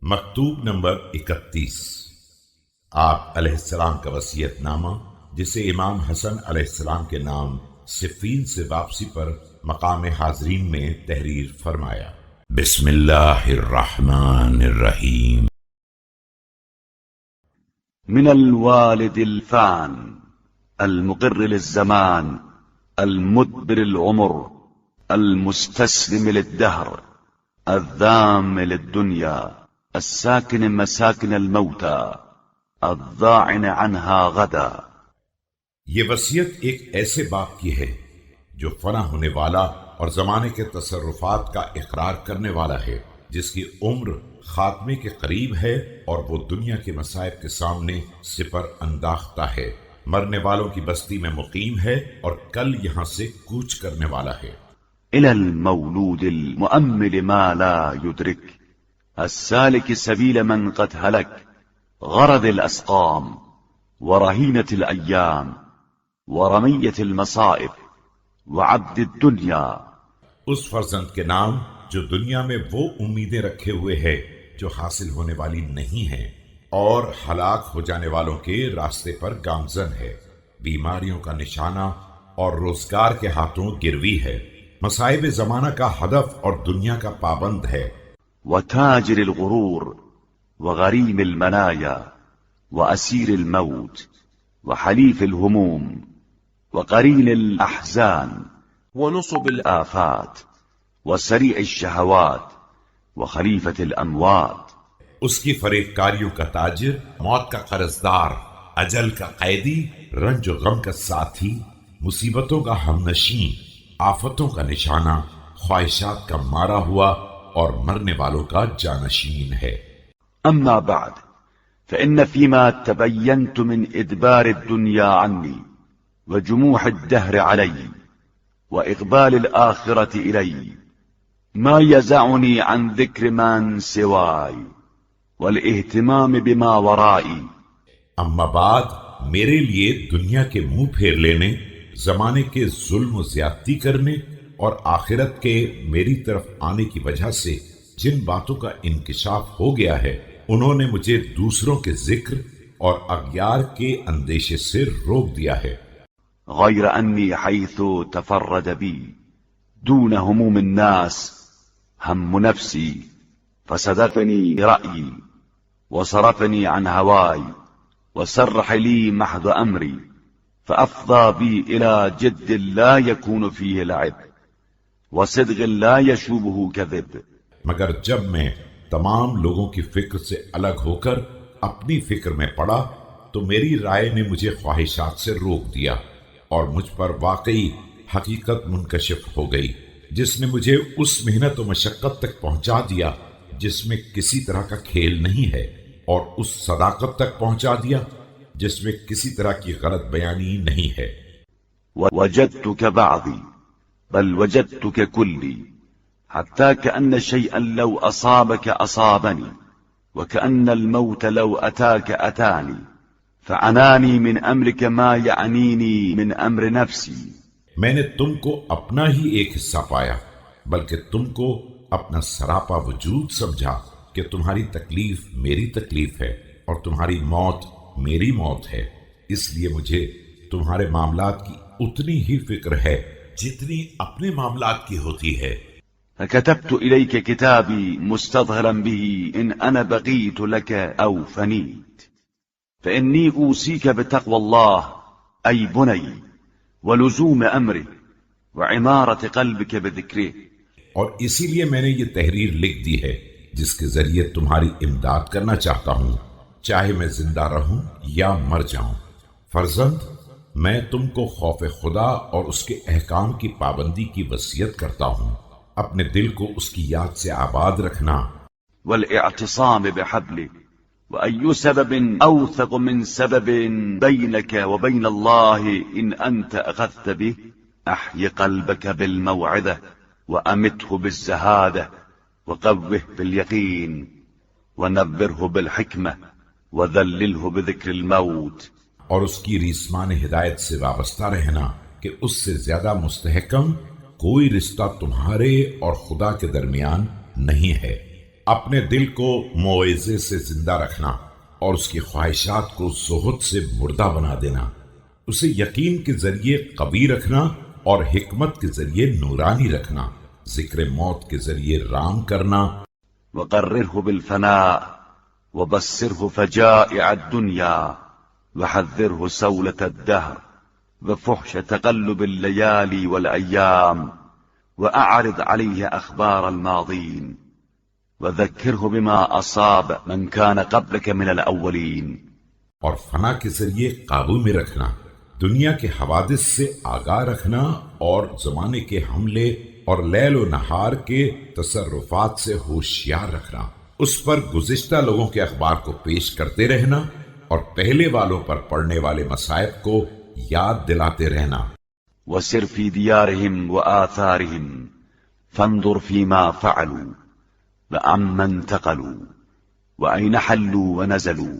مکتوب نمبر 31۔ آپ علیہ السلام کا وصیت نامہ جسے امام حسن علیہ السلام کے نام صفین سے واپسی پر مقام حاضرین میں تحریر فرمایا۔ بسم اللہ الرحمن الرحیم۔ من الوالد الفان المقر للزمان المدبر العمر المستسلم للدهر الذام للدنيا الساكن مساكن الموتى الضاعن عنها غدا۔ یہ وصیت ایک ایسے باپ کی ہے جو فنا ہونے والا اور زمانے کے تصرفات کا اقرار کرنے والا ہے، جس کی عمر خاتمے کے قریب ہے اور وہ دنیا کے مصائب کے سامنے سپر انداختہ ہے، مرنے والوں کی بستی میں مقیم ہے اور کل یہاں سے کوچ کرنے والا ہے۔ إلى المولود المؤمل ما لا يدرك السالك سبيل من قد هلك غرض الأسقام ورهينة الأيام ورمية المصائب وعبد الدنيا۔ اس فرزند کے نام جو دنیا میں وہ امیدیں رکھے ہوئے ہے جو حاصل ہونے والی نہیں ہیں اور ہلاک ہو جانے والوں کے راستے پر گامزن ہے، بیماریوں کا نشانہ اور روزگار کے ہاتھوں گروی ہے، مصائب زمانہ کا ہدف اور دنیا کا پابند ہے۔ وتاجر الغرور وغريم المنايا وأسير الموت وحليف الهموم وقرين الأحزان ونصب الآفات وسريع الشهوات وخليفة الأموات۔ اس کی فریب کاریوں کا تاجر، موت کا قرضدار، اجل کا قیدی، رنج و غم کا ساتھی، مصیبتوں کا ہمنشین، آفتوں کا نشانہ، خواہشات کا مارا ہوا اور مرنے والوں کا جانشین ہے۔ أما بعد فإن فيما تبينت من إدبار الدنيا عني وجموح الدهر علي وإقبال الآخرة إلي ما يزعني عن ذكر من سواي والاهتمام بما ورائي۔ اما بعد میرے لیے دنیا کے منہ پھیر لینے، زمانے کے ظلم و زیادتی کرنے اور آخرت کے میری طرف آنے کی وجہ سے جن باتوں کا انکشاف ہو گیا ہے، انہوں نے مجھے دوسروں کے ذکر اور اغیار کے اندیشے سے روک دیا ہے۔ غير أني حيث تفرد بي دون هموم الناس هم نفسي فصدفني رأيي وصرفني عن هواي وسرح لي محض أمري فأفضى بي إلى جد لا يكون فيه لعب وصدق لا يشوبه كذب۔ مگر جب میں تمام لوگوں کی فکر سے الگ ہو کر اپنی فکر میں پڑا تو میری رائے نے مجھے خواہشات سے روک دیا اور مجھ پر واقعی حقیقت منکشف ہو گئی، جس نے مجھے اس محنت و مشقت تک پہنچا دیا جس میں کسی طرح کا کھیل نہیں ہے، اور اس صداقت تک پہنچا دیا جس میں کسی طرح کی غلط بیانی نہیں ہے۔ وجدتك بعضي بل وجدتك كلي حتى كأن شيئا لو أصابك أصابني وكأن الموت لو أتاك أتاني فعناني من أمرك ما يعنيني من أمر نفسي۔ میں نے تم کو اپنا ہی ایک حصہ پایا، بلکہ تم کو اپنا سراپا وجود سمجھا کہ تمہاری تکلیف میری تکلیف ہے اور تمہاری موت میری موت ہے، اس لیے مجھے تمہارے معاملات کی اتنی ہی فکر ہے جتنی اپنے معاملات کی ہوتی ہے۔ فكتبت إليك كتابي مستظهرا به إن أنا بقيت لك أو فنيت، فإني أوصيك بتقوى الله أي بني ولزوم أمره وعمارة قلبك بذكره۔ اور اسی لیے میں نے یہ تحریر لکھ دی ہے جس کے ذریعے تمہاری امداد کرنا چاہتا ہوں، چاہے میں زندہ رہوں یا مر جاؤں۔ فرزند، میں تم کو خوف خدا اور اس کے احکام کی پابندی کی وصیت کرتا ہوں، اپنے دل کو اس کی یاد سے آباد رکھنا، والاعتصام بحبله وأي سبب أوثق من سبب بينك وبين الله إن أنت أخذت به أحي قلبك بالموعظة وأمته بالزهادة وقوه باليقين ونبره بالحكمة وذلله بذكر الموت۔ اور اس کی ریسمان ہدایت سے وابستہ رہنا کہ اس سے زیادہ مستحکم کوئی رشتہ تمہارے اور خدا کے درمیان نہیں ہے، اپنے دل کو موعظے سے زندہ رکھنا اور اس کی خواہشات کو زہد سے مردہ بنا دینا، اسے یقین کے ذریعے قوی رکھنا اور حکمت کے ذریعے نورانی رکھنا، ذکر موت کے ذریعے رام کرنا۔ وقرره بالفناء وبصره فجائع الدنيا وحذره سولة الدهر وفحش تقلب الليالي والأيام وأعرض عليه أخبار الماضين وذكره بما أصاب من كان قبلك من الأولين۔ اور فنا کے ذریعے قابو میں رکھنا، دنیا کے حوادث سے آگاہ رکھنا اور زمانے کے حملے اور لیل و نہار کے تصرفات سے ہوشیار رکھنا، اس پر گزشتہ لوگوں کے اخبار کو پیش کرتے رہنا اور پہلے والوں پر پڑنے والے مصائب کو یاد دلاتے رہنا۔ وسر في ديارهم وآثارهم فانظر فيما فعلوا وعمن انتقلوا وأين حلوا ونزلوا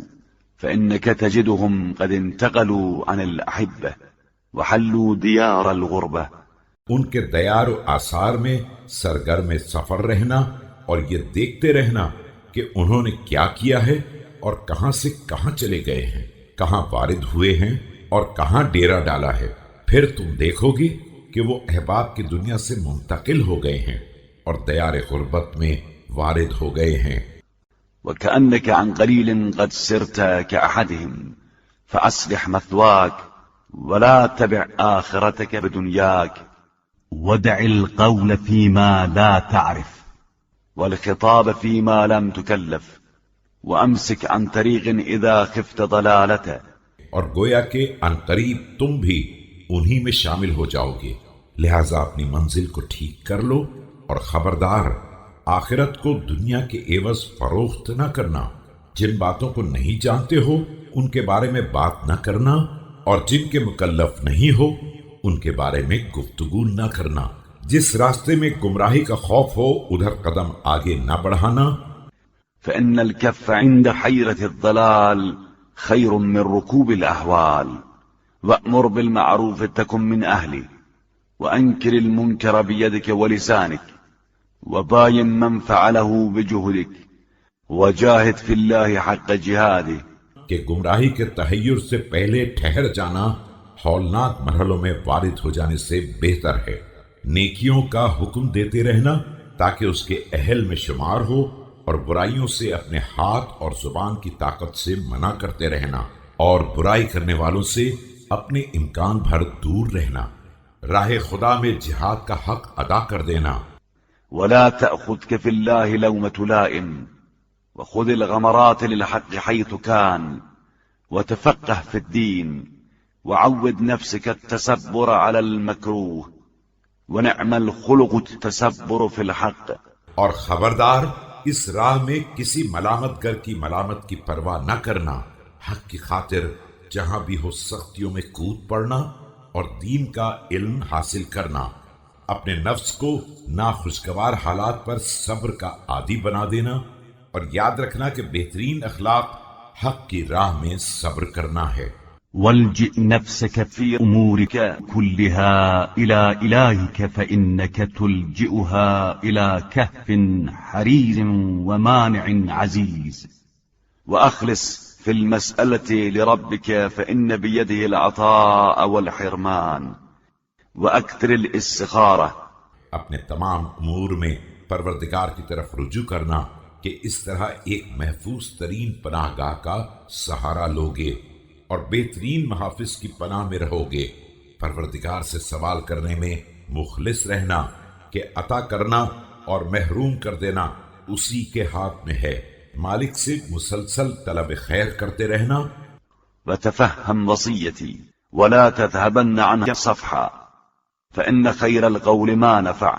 فإنك تجدهم قد انتقلوا عن الأحبة وحلوا ديار الغربة۔ ان کے دیار و آثار میں سرگرم سفر رہنا اور یہ دیکھتے رہنا کہ انہوں نے کیا کیا ہے اور کہاں سے کہاں چلے گئے ہیں، کہاں وارد ہوئے ہیں اور کہاں ڈیرا ڈالا ہے، پھر تم دیکھو گی کہ وہ احباب کی دنیا سے منتقل ہو گئے ہیں اور دیار غربت میں وارد ہو گئے ہیں۔ وكأنك عن قليل قد سرت كأحدهم فأصلح مثواك ولا تبع آخرتك بدنياك ودع القول فيما لا تعرف والخطاب فيما لم تكلف وأمسك عن طريق إذا خفت ضلالته۔ اور گویا کہ عنقریب تم بھی انہی میں شامل ہو جاؤ گے، لہذا اپنی منزل کو ٹھیک کر لو اور خبردار آخرت کو دنیا کے عوض فروخت نہ کرنا، جن باتوں کو نہیں جانتے ہو ان کے بارے میں بات نہ کرنا اور جن کے مکلف نہیں ہو ان کے بارے میں گفتگو نہ کرنا، جس راستے میں گمراہی کا خوف ہو ادھر قدم آگے نہ بڑھانا۔ فإن الكف عند حيرة الضلال خير من ركوب الأهوال وأمر بالمعروف تكن من أهله وأنكر المنكر بيدك ولسانك وباين من فعله بجهدك وجاهد في الله حق جهاده۔ کہ گمراہی کے تحیر سے پہلے ٹھہر جانا ہولناک مرحلوں میں وارد ہو جانے سے بہتر ہے، نیکیوں کا حکم دیتے رہنا تاکہ اس کے اہل میں شمار ہو اور برائیوں سے اپنے ہاتھ اور زبان کی طاقت سے منع کرتے رہنا اور برائی کرنے والوں سے اپنے امکان بھر دور رہنا، راہ خدا میں جہاد کا حق ادا کر دینا۔ ولا تأخذك في الله لومة لائم وخذ الغمرات للحق حيث كان وتفقه في الدين وعود نفسك التسبر على المكروه ونعم الخلق التسبر في الحق۔ اور خبردار اس راہ میں کسی ملامت گر کی ملامت کی پرواہ نہ کرنا، حق کی خاطر جہاں بھی ہو سختیوں میں کود پڑنا اور دین کا علم حاصل کرنا، اپنے نفس کو ناخوشگوار حالات پر صبر کا عادی بنا دینا اور یاد رکھنا کہ بہترین اخلاق حق کی راہ میں صبر کرنا ہے۔ والجئ نفسك في أمورك كلها إلى إلهك فإنك تلجئها إلى كهف حرير ومانع عزيز وأخلص في المسألة لربك فإن بيده العطاء والحرمان وأكثر الاستخارة۔ اپنے تمام امور میں پروردگار کی طرف رجوع کرنا کہ اس طرح ایک محفوظ ترین پناہ گاہ کا سہارا لوگے اور بہترین محافظ کی پناہ میں رہو گے، پروردگار سے سوال کرنے میں مخلص رہنا کہ عطا کرنا اور محروم کر دینا اسی کے ہاتھ میں ہے، مالک سے مسلسل طلب خیر کرتے رہنا۔ وتفهم وصيتي ولا تذهبن عنها صفحا فإن خير القول ما نفع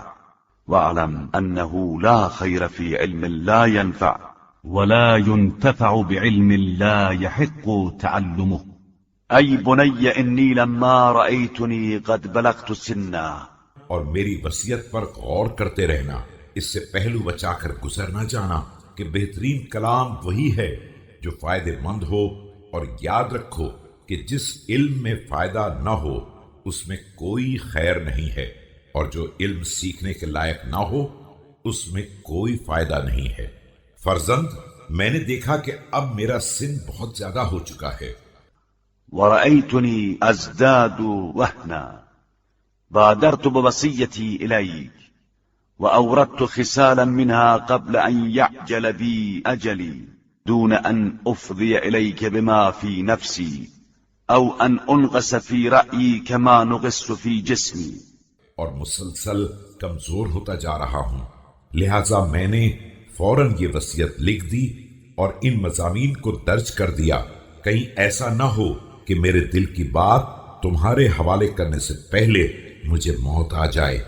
واعلم أنه لا خير في علم لا ينفع ولا ينتفع بعلم لا يحق تعلمه۔ أي بني إني لما رأيتني قد بلغت سنا۔ اور میری وصیت پر غور کرتے رہنا، اس سے پہلو بچا کر گزر نہ جانا کہ بہترین کلام وہی ہے جو فائدے مند ہو، اور یاد رکھو کہ جس علم میں فائدہ نہ ہو اس میں کوئی خیر نہیں ہے، اور جو علم سیکھنے کے لائق نہ ہو اس میں کوئی فائدہ نہیں ہے۔ فرزند، میں نے دیکھا کہ اب میرا سن بہت زیادہ ہو چکا ہے، ورأيتني أزداد وهنا، بادرت بوصيتي إليك وأوردت خسالا منها قبل أن يعجل بي أجلي، دون أن أفضي إليك بما في نفسي أو أن أنغس في رأيي كما نغس في جسمي. اور مسلسل کمزور ہوتا جا رہا ہوں، لہذا میں نے فوراً یہ وصیت لکھ دی اور ان مضامین کو درج کر دیا، کہیں ایسا نہ ہو کہ میرے دل کی بات تمہارے حوالے کرنے سے پہلے مجھے موت آ جائے،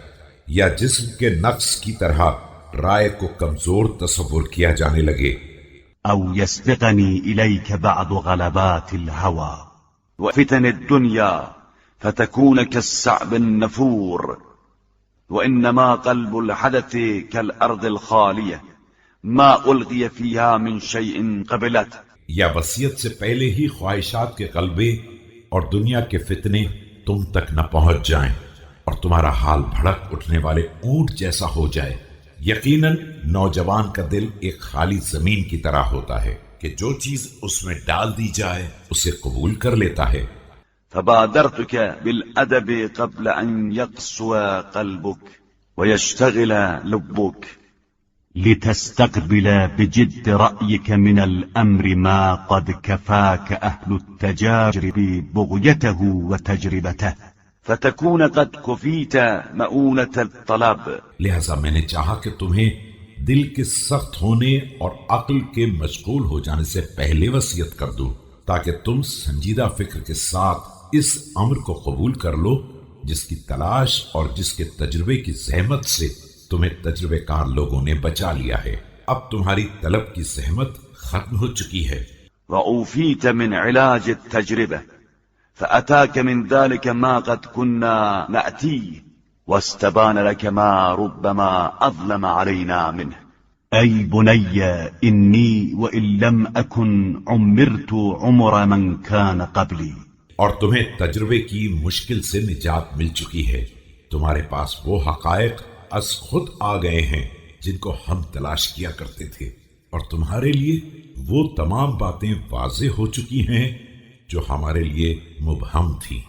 یا جسم کے نقص کی طرح رائے کو کمزور تصور کیا جانے لگے، أو يسبقني إليك بعض غلبات الهوى وفتن الدنيا فتكون كالصعب النفور، وإنما قلب الحدث كالأرض الخالية ما ألغي فيها من شيء قبلته. یا وصیت سے پہلے ہی خواہشات کے غلبے اور دنیا کے فتنے تم تک نہ پہنچ جائیں اور تمہارا حال بھڑک اٹھنے والے اونٹ جیسا ہو جائے۔ یقیناً نوجوان کا دل ایک خالی زمین کی طرح ہوتا ہے کہ جو چیز اس میں ڈال دی جائے اسے قبول کر لیتا ہے۔ فبادرتك بالأدب قبل أن يقسو قلبك ويشتغل لبك، لتستقبل بجد رأيك من الأمر ما قد كفاك أهل التجارب بغيته وتجربته، فتكون قد كفيت مؤونة الطلب. لہذا میں نے چاہا کہ تمہیں دل کے سخت ہونے اور عقل کے مشغول ہو جانے سے پہلے وصیت کر دوں، تاکہ تم سنجیدہ فکر کے ساتھ اس امر کو قبول کر لو جس کی تلاش اور جس کے تجربے کی زحمت سے تمہیں تجربے کار لوگوں نے بچا لیا ہے۔ اب تمہاری طلب کی زحمت ختم ہو چکی ہے۔ وأوفيت من علاج التجربة، فأتاك من ذلك ما قد كنا نأتيه، واستبان لك ما ربما أظلم علينا منه. أي بني إني وإن لم أكن عمرت عمر من كان قبلي. اور تمہیں تجربے کی مشکل سے نجات مل چکی ہے، تمہارے پاس وہ حقائق از خود آ گئے ہیں جن کو ہم تلاش کیا کرتے تھے، اور تمہارے لیے وہ تمام باتیں واضح ہو چکی ہیں جو ہمارے لیے مبہم تھی۔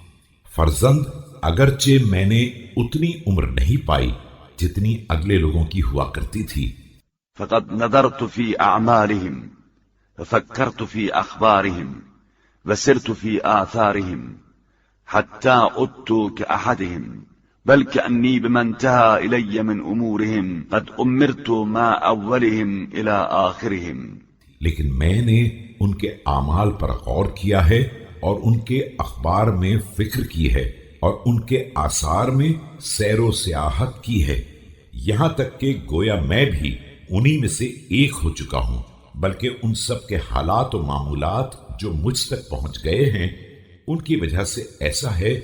فرزند، اگرچہ میں نے اتنی عمر نہیں پائی جتنی اگلے لوگوں کی ہوا کرتی تھی، فقد نظرت في أعمالهم، ففكرت في أخبارهم، وسرت في آثارهم، حتى عدت كأحدهم، بل كأني بما انتهى إلي من أمورهم قد أمرت ما أولهم إلى آخرهم. لیکن میں نے ان کے اعمال پر غور کیا ہے اور ان کے اخبار میں فکر کی ہے اور ان کے آثار میں سیر و سیاحت کی ہے، یہاں تک کہ گویا میں بھی انہی میں سے ایک ہو چکا ہوں، بلکہ ان سب کے حالات و معمولات جو مجھ تک پہنچ گئے ہیں ان کی وجہ سے ایسا ہے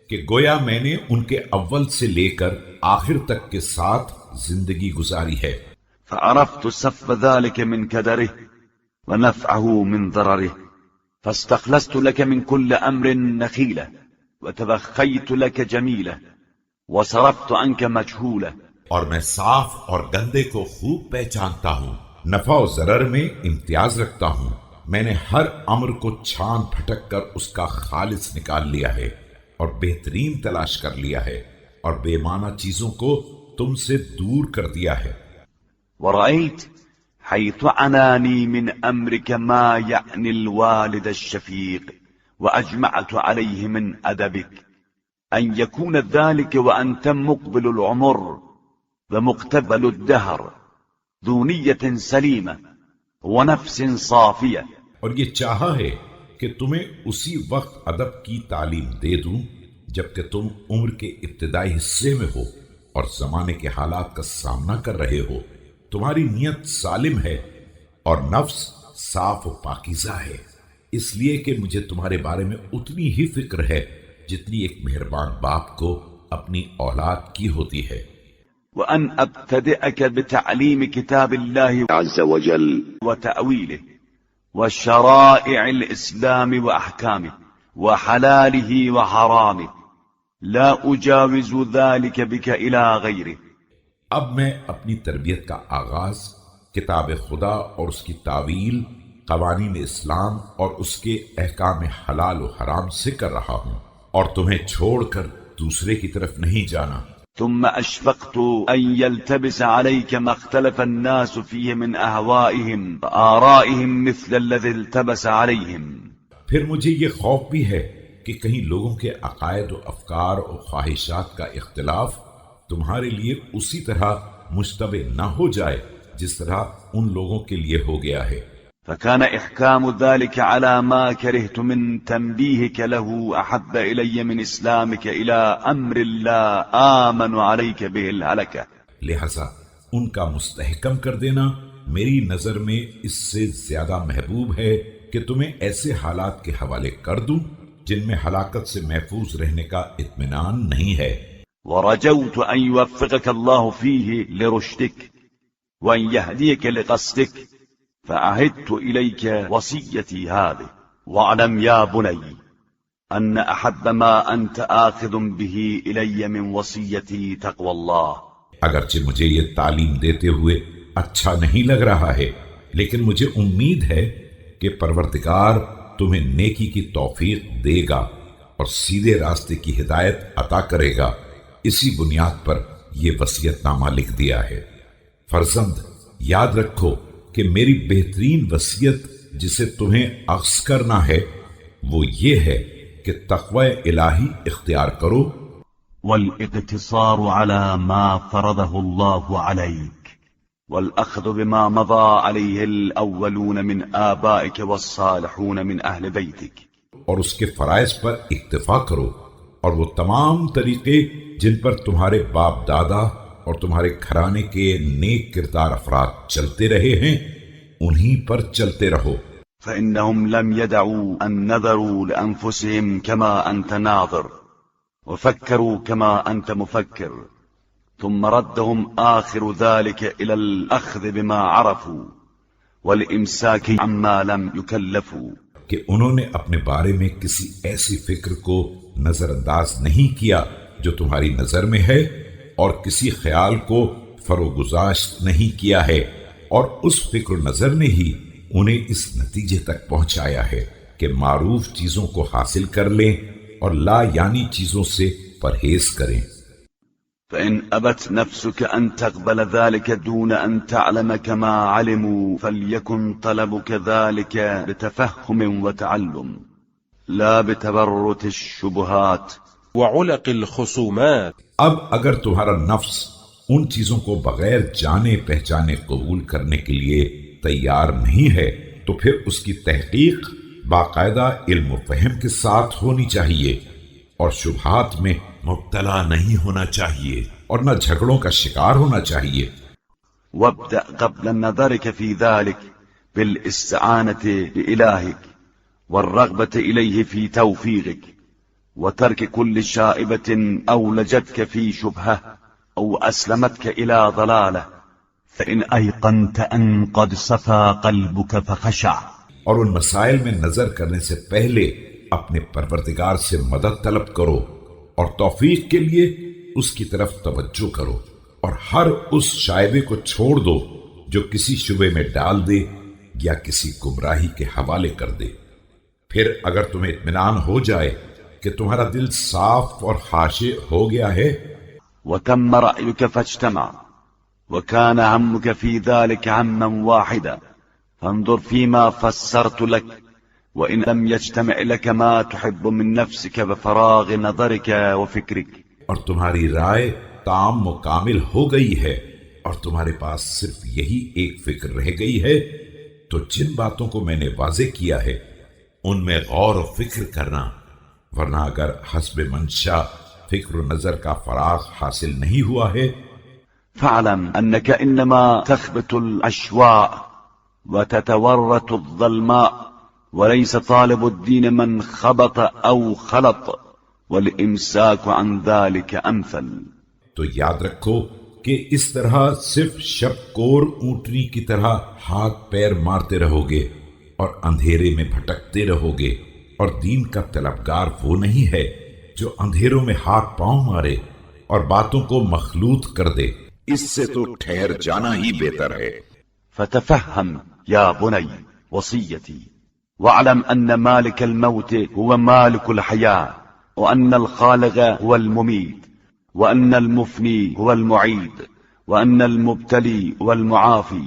کہ گویا میں نے ان کے اول سے لے کر آخر تک کے ساتھ زندگی گزاری ہے۔ فعرفت صف ذلك من كدره ونفعه من ضرره، فاستخلصت لك من كل أمر نخيلة، وتبخيت لك جميلة، وصرفت عنك مجهولة. اور میں صاف اور گندے کو خوب پہچانتا ہوں، نفع و ضرر میں امتیاز رکھتا ہوں، میں نے ہر امر کو چھان پھٹک کر اس کا خالص نکال لیا ہے اور بہترین تلاش کر لیا ہے، اور بے معنی چیزوں کو تم سے دور کر دیا ہے۔ ورأيت حيث عناني من أمرك ما يعني الوالد الشفيق، وأجمعت عليه من أدبك أن يكون ذلك وأنت مقبل العمر ومقتبل الدهر، ذو نية سليمة ونفس صافية. اور یہ چاہا ہے کہ تمہیں اسی وقت ادب کی تعلیم دے دوں جبکہ تم عمر کے ابتدائی حصے میں ہو اور زمانے کے حالات کا سامنا کر رہے ہو، تمہاری نیت سالم ہے اور نفس صاف و پاکیزہ ہے، اس لیے کہ مجھے تمہارے بارے میں اتنی ہی فکر ہے جتنی ایک مہربان باپ کو اپنی اولاد کی ہوتی ہے۔ وأن أبتدئك بتعليم كتاب الله عز وجل وتأويله وشرائع الإسلام وأحكامه وحلاله وحرامه، لا أجاوز ذلك بك إلى غيره. اب میں اپنی تربیت کا آغاز کتاب خدا اور اس کی تعویل، قوانین اسلام اور اس کے احکام حلال و حرام سے کر رہا ہوں، اور تمہیں چھوڑ کر دوسرے کی طرف نہیں جانا۔ ثم أشفقت أن يلتبس عليك ما اختلف الناس فيه من أهوائهم وآرائهم مثل الذي التبس عليهم۔ پھر مجھے یہ خوف بھی ہے کہ کہیں لوگوں کے عقائد و افکار و خواہشات کا اختلاف تمہارے لیے اسی طرح مشتبہ نہ ہو جائے جس طرح ان لوگوں کے لیے ہو گیا ہے۔ فكان إحكام ذلك على ما كرهت من تنبيهك له أحب إلي من إسلامك إلى أمر لا آمن عليك به الهلكة۔ لہذا ان کا مستحکم کر دینا میری نظر میں اس سے زیادہ محبوب ہے کہ تمہیں ایسے حالات کے حوالے کر دوں جن میں ہلاکت سے محفوظ رہنے کا اطمینان نہیں ہے۔ ورجوت أن يوفقك الله فيه لرشدك وأن يهديك لقصدك، فعهدت إليك وصيتي هذه، واعلم يا بني أن أحب ما أنت آخذ به إلي من وصيتي تقوى الله۔ اگرچہ مجھے یہ تعلیم دیتے ہوئے اچھا نہیں لگ رہا ہے، لیکن مجھے امید ہے کہ پروردگار تمہیں نیکی کی توفیق دے گا اور سیدھے راستے کی ہدایت عطا کرے گا۔ اسی بنیاد پر یہ وصیت نامہ لکھ دیا ہے۔ فرزند، یاد رکھو کہ میری بہترین وصیت جسے تمہیں اخذ کرنا ہے وہ یہ ہے کہ تقوی الہی اختیار کرو، والاقتصار على ما فرضه الله عليك، والأخذ بما مضى عليه الأولون من آبائك والصالحون من أهل بيتك، اور اس کے فرائض پر اکتفا کرو اور وہ تمام طریقے جن پر تمہارے باپ دادا اور تمہارے گھرانے کے نیک کردار افراد چلتے رہے ہیں انہی پر چلتے رہو۔ فإنهم لم يدعوا أن نظروا لأنفسهم كما أنت ناظر، وفكروا كما أنت مفكر، ثم ردهم آخر ذلك إلى الأخذ بما عرفوا والإمساك عما لم يكلفوا، کہ انہوں نے اپنے بارے میں کسی ایسی فکر کو نظر انداز نہیں کیا جو تمہاری نظر میں ہے، اور کسی خیال کو فروگزاشت نہیں کیا ہے، اور اس فکر و نظر نے ہی انہیں اس نتیجے تک پہنچایا ہے کہ معروف چیزوں کو حاصل کر لیں اور لا یعنی چیزوں سے پرہیز کریں۔ فإن أبت نفسك أن تقبل ذلك دون أن تعلم كما علموا فليكن طلبك ذلك بتفهم وتعلم لا بتبرت الشبهات وعلق الخصومات۔ اب اگر تمہارا نفس ان چیزوں کو بغیر جانے پہچانے قبول کرنے کے لیے تیار نہیں ہے تو پھر اس کی تحقیق باقاعدہ علم و فہم کے ساتھ ہونی چاہیے، اور شبہات میں مبتلا نہیں ہونا چاہیے اور نہ جھگڑوں کا شکار ہونا چاہیے۔ وابدأ قبل نظرك في ذلك بالاستعانة بإلهك والرغبة إليه في توفيقك، وترك كل شائبة أولجتك في شبهة أو أسلمتك إلى ضلالة، فإن أيقنت أن قد صفى قلبك فخشع۔ اور ان مسائل میں نظر کرنے سے پہلے اپنے پروردگار سے مدد طلب کرو اور توفیق کے لیے اس کی طرف توجہ کرو، اور ہر اس شائبے کو چھوڑ دو جو کسی شبے میں ڈال دے یا کسی گمراہی کے حوالے کر دے۔ پھر اگر تمہیں اطمینان ہو جائے کہ تمہارا دل صاف اور خاشع ہو گیا ہے، وتم رأيك فاجتمع، وكان همك في ذلك هما واحدا، فانظر فيما فسرت لك، وإن لم يجتمع لك ما تحب من نفسك بفراغ نظرك وفكرك، اور تمہاری رائے تام مکامل ہو گئی ہے اور تمہارے پاس صرف یہی ایک فکر رہ گئی ہے، تو جن باتوں کو میں نے واضح کیا ہے ان میں غور و فکر کرنا، ورنہ اگر حسب منشا فکر و نظر کا فراغ حاصل نہیں ہوا ہے فاعلم أنك إنما تخبط الأشواء وتتورط الظلماء، وليس طالب الدين من خبط أو خلط، والإمساك عن ذلك أمثل۔ تو یاد رکھو کہ اس طرح صرف شب کور اونٹنی کی طرح ہاتھ پیر مارتے رہو گے اور اندھیرے میں بھٹکتے رہو گے، اور دین کا طلبگار وہ نہیں ہے جو اندھیروں میں ہاتھ پاؤں مارے اور باتوں کو مخلوط کر دے، اس سے تو ٹھہر جانا ہی بہتر ہے۔ فتفهم يا بني وصيتي، واعلم أن مالك الموت هو مالك الحياة، وأن الخالق هو المميت، وأن المفني هو المعيد، وأن المبتلي هو المعافي۔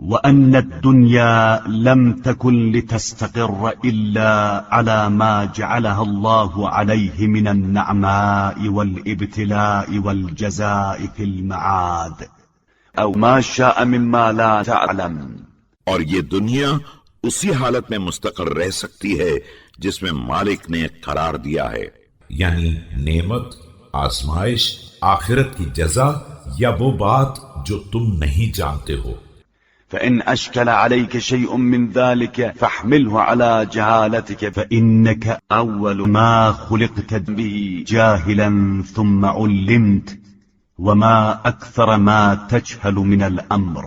وأن الدنيا لم تكن لتستقر إلا على ما جعلها الله عليه من النعماء والابتلاء والجزاء في المعاد، أو ما شاء مما لا تعلم۔ اور یہ دنیا اسی حالت میں مستقر رہ سکتی ہے جس میں مالک نے قرار دیا ہے، یعنی نعمت، آزمائش، آخرت کی جزا، یا وہ بات جو تم نہیں جانتے ہو۔ فإن أشكل عليك شيء من ذلك فاحمله على جهالتك، فإنك أول ما خلقت به جاهلا ثم علمت، وما أكثر ما تجهل من الأمر،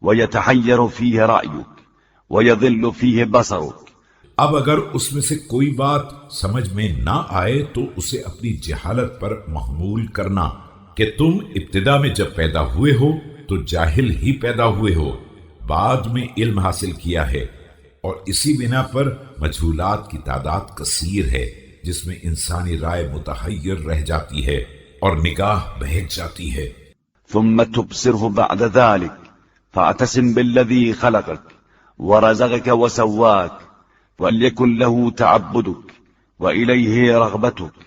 ويتحير فيه رأيك ويضل فيه بصرك۔ اب اگر اس میں سے کوئی بات سمجھ میں نہ آئے تو اسے اپنی جہالت پر محمول کرنا کہ تم ابتدا میں جب پیدا ہوئے ہو تو جاہل ہی پیدا ہوئے ہو، بعد میں علم حاصل کیا ہے، اور اسی بنا پر مجہولات کی تعداد کثیر ہے جس میں انسانی رائے متحیر رہ جاتی ہے اور نگاہ بہک جاتی ہے۔ ثم تبصره بعد ذلك فاعتصم بالذي خلقك ورزقك وسواك، وليكن له تعبدك وإليه رغبتك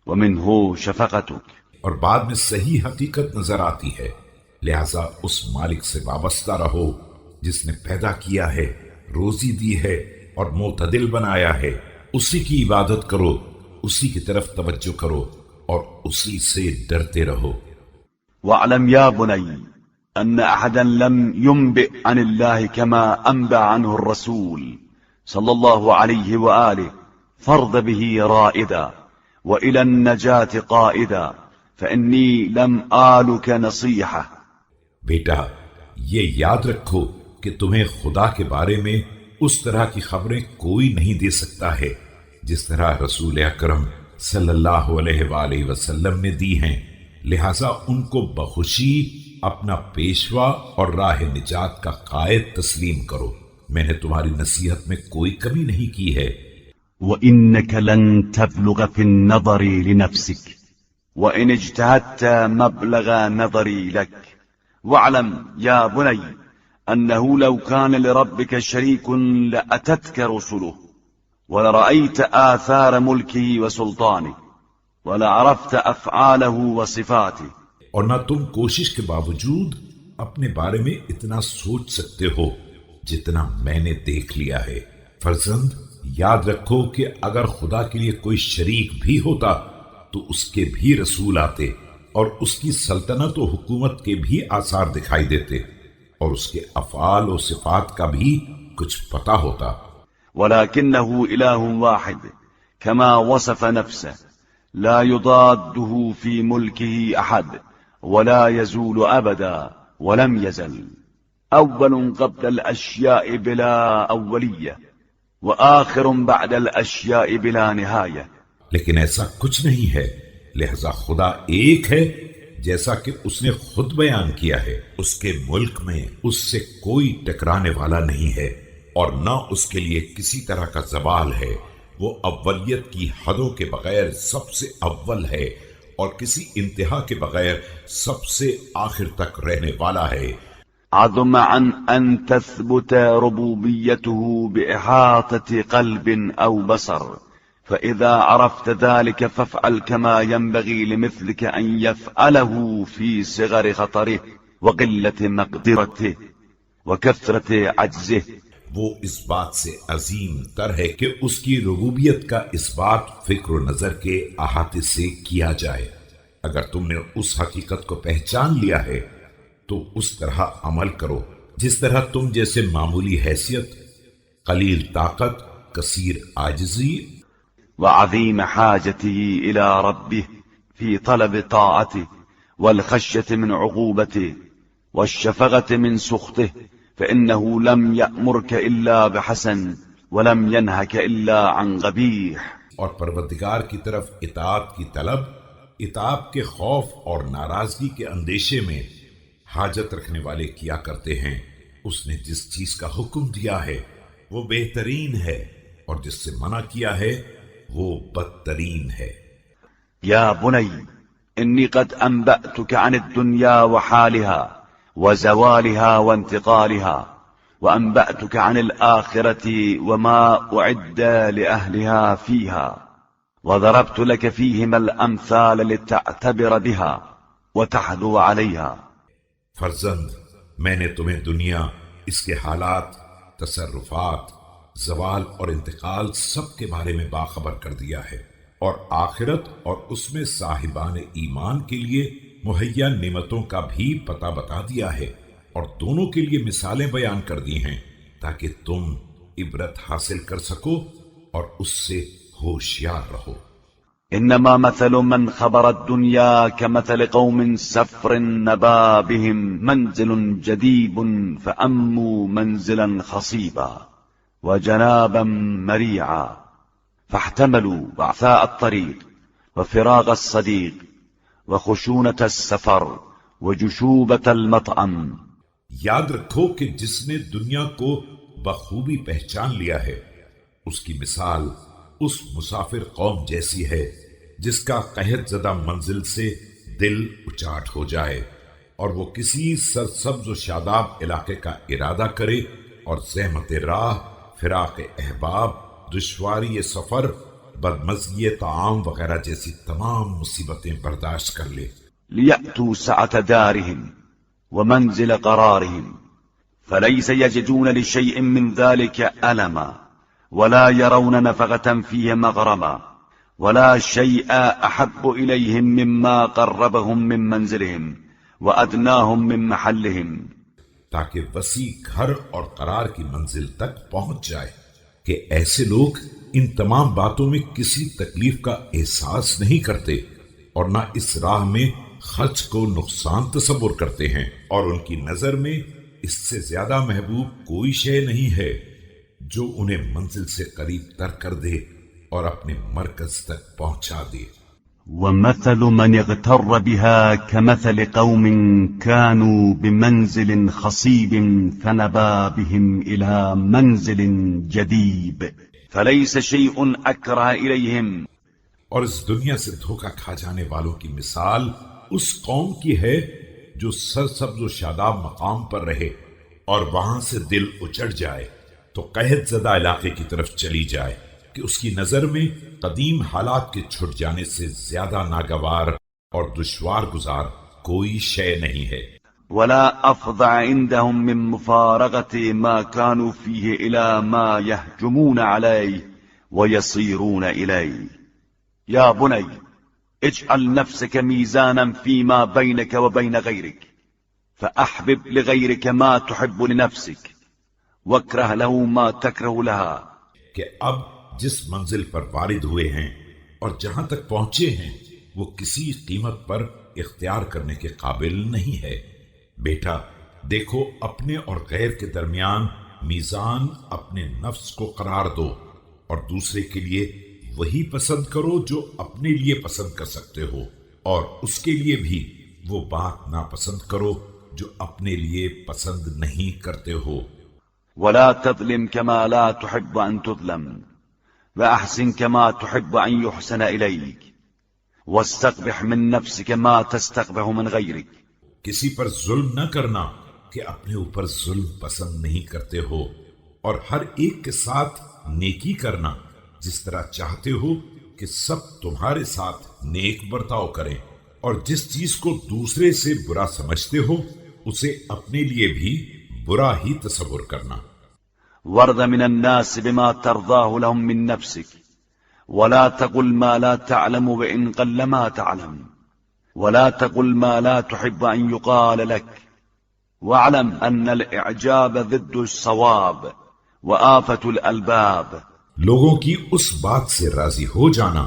ومنه شفقتك۔ اور بعد میں صحیح حقیقت نظر آتی ہے، لہذا اس مالک سے وابستہ رہو جس نے پیدا کیا ہے، روزی دی ہے اور معتدل بنایا ہے، اسی کی عبادت کرو، اسی کی طرف توجہ کرو اور اسی سے ڈرتے رہو۔ واعلم يا بني أن أحدا لم ينبئ عن الله كما أنبأ عنه الرسول صلى الله عليه وآله، فرض به رائدا وإلى النجاة قائدا، فإني لم آلك نصيحة۔ بیٹا یہ یاد رکھو کہ تمہیں خدا کے بارے میں اس طرح کی خبریں کوئی نہیں دے سکتا ہے جس طرح رسول اکرم صلی اللہ علیہ وآلہ وسلم نے دی ہیں، لہٰذا ان کو بخوشی اپنا پیشوا اور راہ نجات کا قائد تسلیم کرو، میں نے تمہاری نصیحت میں کوئی کمی نہیں کی ہے۔ وإنك لن تبلغ في النظر لنفسك وإن اجتهدت مبلغ نظري لك، واعلم يا بني أنه لو كان لربك شريك لأتتك رسله ولرأيت آثار ملكه وسلطانه ولعرفت أفعاله وصفاته۔ اور نہ تم کوشش کے باوجود اپنے بارے میں اتنا سوچ سکتے ہو جتنا میں نے دیکھ لیا ہے۔ فرزند یاد رکھو کہ اگر خدا کے لیے کوئی شریک بھی ہوتا تو اس کے بھی رسول آتے اور اس کی سلطنت و حکومت کے بھی آثار دکھائی دیتے اور اس کے افعال و صفات کا بھی کچھ پتہ ہوتا۔ ولكنه إله واحد كما وصف نفسه، لا يضاده في ملكه أحد ولا يزول أبدا ولم يزل، أول قبل الأشياء بلا أولية وآخر بعد الأشياء بلا نهاية۔ لیکن ایسا کچھ نہیں ہے، لہذا خدا ایک ہے جیسا کہ اس نے خود بیان کیا ہے، اس کے ملک میں اس سے کوئی ٹکرانے والا نہیں ہے اور نہ اس کے لیے کسی طرح کا زوال ہے، وہ اولیت کی حدوں کے بغیر سب سے اول ہے اور کسی انتہا کے بغیر سب سے آخر تک رہنے والا ہے۔ عظم عن أن تثبت ربوبيته بإحاطة قلب أو بصر، فإذا عرفت ذلك فافعل كما ينبغي لمثلك أن يفعله في صغر خطره وقلة مقدرته وكثرة عجزه۔ وہ اس بات سے عظیم تر ہے کہ اس کی ربوبیت کا اس بات فکر و نظر کے احاطے سے کیا جائے۔ اگر تم نے اس حقیقت کو پہچان لیا ہے تو اس طرح عمل کرو جس طرح تم جیسے معمولی حیثیت، قلیل طاقت، کثیر عاجزی وعظيم حاجته إلى ربه في طلب طاعته والخشية من عقوبته والشفقة من سخطه، فإنه لم يأمرك إلا بحسن ولم ينهك إلا عن قبيح. اور پروردگار کی طرف اطاعت کی طلب اطاعت کے خوف اور ناراضگی کے اندیشے میں حاجت رکھنے والے کیا کرتے ہیں. اس نے جس چیز کا حکم دیا ہے وہ بہترین ہے اور جس سے منع کیا ہے وہ بدترین ہے. يا بني إني قد أنبأتك عن الدنيا وحالها وزوالها وانتقالها، وأنبأتك عن الآخرة وما أعد لأهلها فيها، وضربت لك فيهما الأمثال لتعتبر بها وتحذو عليها. فرزند، میں نے تمہیں دنیا، اس کے حالات، تصرفات، زوال اور انتقال سب کے بارے میں باخبر کر دیا ہے، اور آخرت اور اس میں صاحبان ایمان کے لیے مہیا نعمتوں کا بھی پتہ بتا دیا ہے، اور دونوں کے لیے مثالیں بیان کر دی ہیں تاکہ تم عبرت حاصل کر سکو اور اس سے ہوشیار رہو. إنما مثل من خبر الدنيا كمثل قوم سفر نبا بهم منزل جديب فأموا منزلا خصيبا وجنابا مريعا فاحتملوا بعثاء الطريق وفراغ الصديق وخشونة السفر وجشوبة المطعم. یاد رکھو کہ جس نے دنیا کو بخوبی پہچان لیا ہے اس کی مثال اس مسافر قوم جیسی ہے جس کا قحط زدہ منزل سے دل اچاٹ ہو جائے اور وہ کسی سرسبز و شاداب علاقے کا ارادہ کرے اور زحمت راہ، فراق احباب، دشواری سفر، بدمزگی طعام وغیرہ جیسی تمام مصیبتیں برداشت کر لے. ليأتوا سعة دارهم ومنزل قرارهم فليس يجدون لشيء من ذلك ألما ولا يرون نفقة فيه مغرما ولا شيء أحب إليهم مما قربهم من منزلهم وأدناهم من محلهم. تاکہ وسیع گھر اور قرار کی منزل تک پہنچ جائے کہ ایسے لوگ ان تمام باتوں میں کسی تکلیف کا احساس نہیں کرتے اور نہ اس راہ میں خرچ کو نقصان تصور کرتے ہیں، اور ان کی نظر میں اس سے زیادہ محبوب کوئی شے نہیں ہے جو انہیں منزل سے قریب تر کر دے اور اپنے مرکز تک پہنچا دے. ومثل من اغتر بها كمثل قوم كانوا بمنزل خصيب فنبا بهم إلى منزل جديب فليس شيء أكره إليهم. اور اس دنیا سے دھوکہ کھا جانے والوں کی مثال اس قوم کی ہے جو سرسبز و شاداب مقام پر رہے اور وہاں سے دل اچڑ جائے تو قحط زدہ علاقے کی طرف چلی جائے کہ اس کی نظر میں قدیم حالات کے چھٹ جانے سے زیادہ ناگوار اور دشوار گزار کوئی شے نہیں ہے. ولا أفضع عندهم من مفارقة ما كانوا فيه إلى ما يهجمون عليه ويصيرون إليه. يا بني اجعل نفسك ميزانا فيما بينك وبين غيرك فأحبب لغيرك ما تحب لنفسك واكره له ما تكره لها. کہ اب جس منزل پر وارد ہوئے ہیں اور جہاں تک پہنچے ہیں وہ کسی قیمت پر اختیار کرنے کے قابل نہیں ہے. بیٹا دیکھو اپنے اور غیر کے درمیان میزان اپنے نفس کو قرار دو اور دوسرے کے لیے وہی پسند کرو جو اپنے لیے پسند کر سکتے ہو، اور اس کے لیے بھی وہ بات ناپسند کرو جو اپنے لیے پسند نہیں کرتے ہو. ولا تظلم كما لا تحب أن تظلم وأحسن كما تحب أن يحسن إليك واستقبح من نفسك ما تستقبح من غيرك. کسی پر ظلم نہ کرنا کہ اپنے اوپر ظلم پسند نہیں کرتے ہو، اور ہر ایک کے ساتھ نیکی کرنا جس طرح چاہتے ہو کہ سب تمہارے ساتھ نیک برتاؤ کریں، اور جس چیز کو دوسرے سے برا سمجھتے ہو اسے اپنے لیے بھی برا ہی تصور کرنا. وارض من الناس بما ترضاه لهم من نفسك ولا تقل ما لا تعلم وإن قل ما تعلم ولا تقل ما لا تحب أن يقال لك واعلم أن الإعجاب ضد الصواب وآفة الألباب. لوگوں کی اس بات سے راضی ہو جانا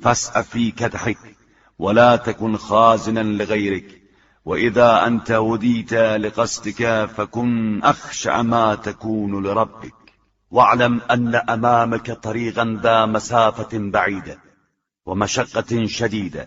فاسأ في كدحك ولا تكن خازنا لغيرك وإذا أنت هديت لقصدك فكن أخشع ما تكون لربك واعلم أن أمامك طريقا ذا مسافة بعيدة ومشقة شديدة.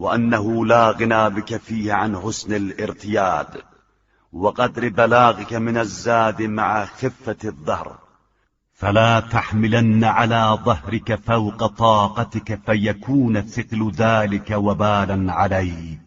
وأنه لا غنى بك فيه عن حسن الارتياد وقدر بلاغك من الزاد مع خفة الظهر فلا تحملن على ظهرك فوق طاقتك فيكون ثقل ذلك وبالا عليك.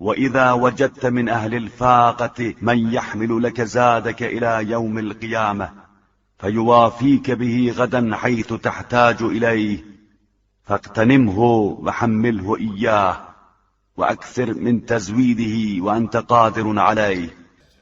وإذا وجدت من أهل الفاقة من يحمل لك زادك إلى يوم القيامة فيوافيك به غدا حيث تحتاج إليه فاغتنمه وحمله إياه وأكثر من تزويده وأنت قادر عليه.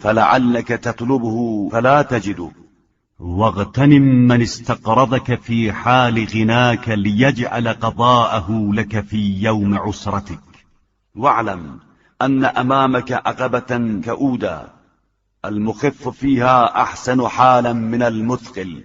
فلعلك تطلبه فلا تجده واغتنم من استقرضك في حال غناك ليجعل قضاءه لك في يوم عسرتك واعلم أن أمامك عقبة كؤودا المخف فيها أحسن حالا من المثقل.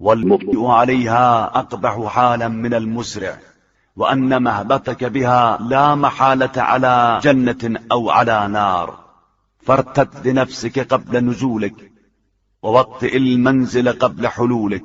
والمبطئ عليها أقبح حالا من المسرع وأن مهبتك بها لا محالة على جنة أو على نار فارتد لنفسك قبل نزولك ووطئ المنزل قبل حلولك.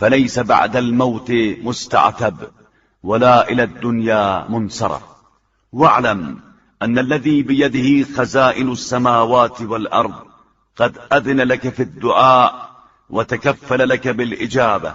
فليس بعد الموت مستعتب ولا إلى الدنيا منصرف واعلم أن الذي بيده خزائن السماوات والأرض قد أذن لك في الدعاء وتكفل لك بالإجابة.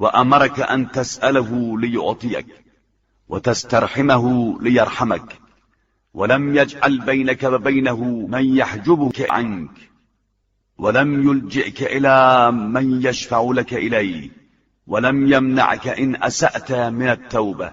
وأمرك أن تسأله ليعطيك وتسترحمه ليرحمك ولم يجعل بينك وبينه من يحجبك عنك ولم يلجئك إلى من يشفع لك إليه ولم يمنعك إن أسأت من التوبة.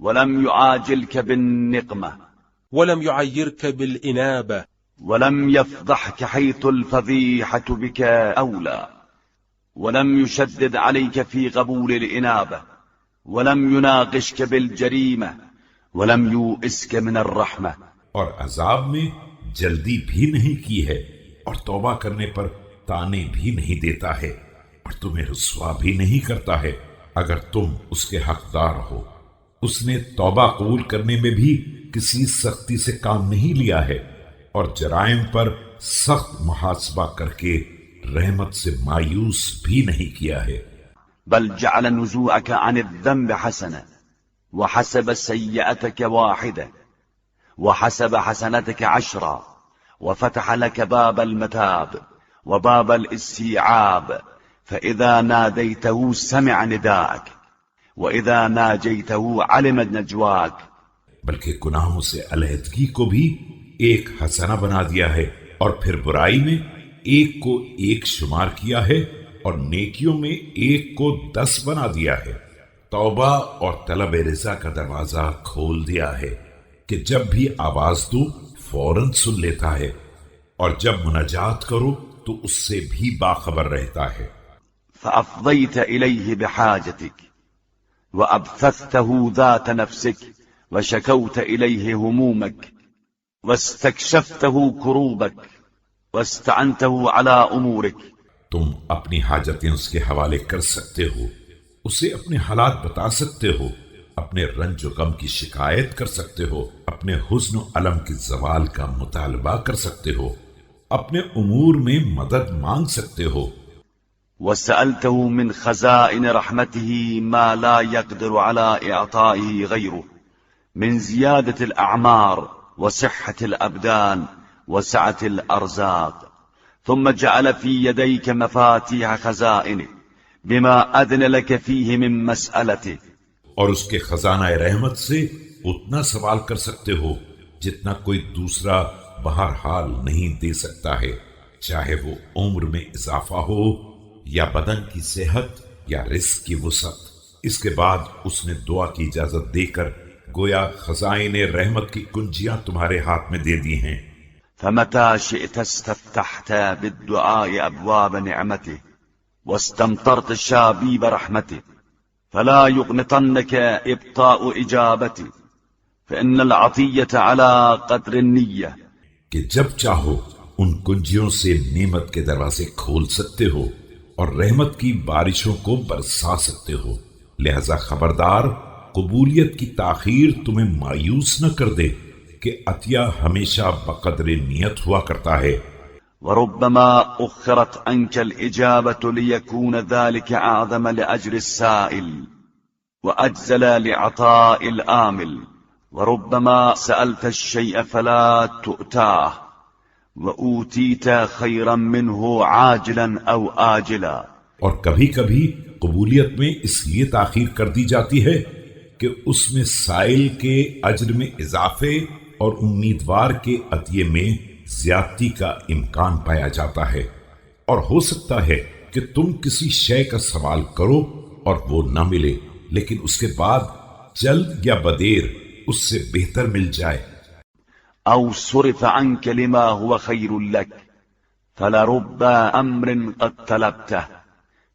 ولم يعاجلك بالنقمة ولم يعيرك بالإنابة ولم يفضحك حيث الفضيحة بك أولى ولم يشدد عليك في قبول الإنابة ولم يناقشك بالجريمة ولم يوئسك من الرحمة. اور عذاب میں جلدی بھی نہیں کی ہے اور توبہ کرنے پر تانے بھی نہیں دیتا ہے اور تمہیں رسوا بھی نہیں کرتا ہے اگر تم اس کے حقدار ہو. اس نے توبہ قبول کرنے میں بھی کسی سختی سے کام نہیں لیا ہے اور جرائم پر سخت محاسبہ کر کے رحمت سے مایوس بھی نہیں کیا ہے. بل جعل نزوعك عن الذنب حسنة وحسب سيئتك واحدة وحسب حسنتك 10 وفتح لك باب المتاب وباب الاستيعاب فإذا ناديته سمع نداءك وإذا ناجيته علم نجواك. بلکہ گناہوں سے علیحدگی کو بھی ایک حسنہ بنا دیا ہے اور پھر برائی میں ایک کو ایک شمار کیا ہے اور نیکیوں میں ایک کو 10 بنا دیا ہے. توبہ اور طلب رضا کا دروازہ کھول دیا ہے کہ جب بھی آواز دو فوراً سن لیتا ہے اور جب مناجات کرو تو اس سے بھی باخبر رہتا ہے. فأفضيت إليه بحاجتك وأبثثته ذات نفسك وشكوت إليه همومك واستكشفته كروبك واستعنته على أمورك. تم اپنی حاجتیں اس کے حوالے کر سکتے ہو، اسے اپنے حالات بتا سکتے ہو، اپنے رنج و غم کی شکایت کر سکتے ہو، اپنے حزن و الم کے زوال کا مطالبہ کر سکتے ہو، اپنے امور میں مدد مانگ سکتے ہو. وسألته من خزائن رحمته ما لا يقدر على إعطائه غيره من زيادة الأعمار وصحة الأبدان وسعة الأرزاق. ثم جعل في يديك مفاتيح خزائنه بما أذن لك فيه من مسألته. اور اس کے خزانہ رحمت سے اتنا سوال کر سکتے ہو جتنا کوئی دوسرا بہرحال نہیں دے سکتا ہے، چاہے وہ عمر میں اضافہ ہو یا بدن کی صحت یا رزق کی وسعت. اس کے بعد اس نے دعا کی اجازت دے کر گویا خزائن رحمت کی کنجیاں تمہارے ہاتھ میں دے دی ہیں. فمتى شئت استفتحت بالدعاء أبواب نعمته واستمطرت شابيب رحمته فلا يقنطنك إبطاء إجابته فإن العطية على قدر النية. کہ جب چاہو ان کنجیوں سے نعمت کے دروازے کھول سکتے ہو اور رحمت کی بارشوں کو برسا سکتے ہو، لہذا خبردار قبولیت کی تاخیر تمہیں مایوس نہ کر دے کہ عطیہ ہمیشہ بقدر نیت ہوا کرتا ہے. وربما أخرت عنك الإجابة ليكون ذلك أعظم لأجر السائل وأجزل لعطاء الآمل. وربما سألت الشيء فلا تؤتاه وأوتيت خيرا منه عاجلا أو آجلا. اور کبھی کبھی قبولیت میں اس لیے تاخیر کر دی جاتی ہے کہ اس میں سائل کے اجر میں اضافے اور امیدوار کے عطیے میں زیادتی کا امکان پایا جاتا ہے، اور ہو سکتا ہے کہ تم کسی شے کا سوال کرو اور وہ نہ ملے، لیکن اس کے بعد جلد یا بدیر اس سے بہتر مل جائے. أو صرف عنك لما هو خير لك فلرب أمر قد طلبته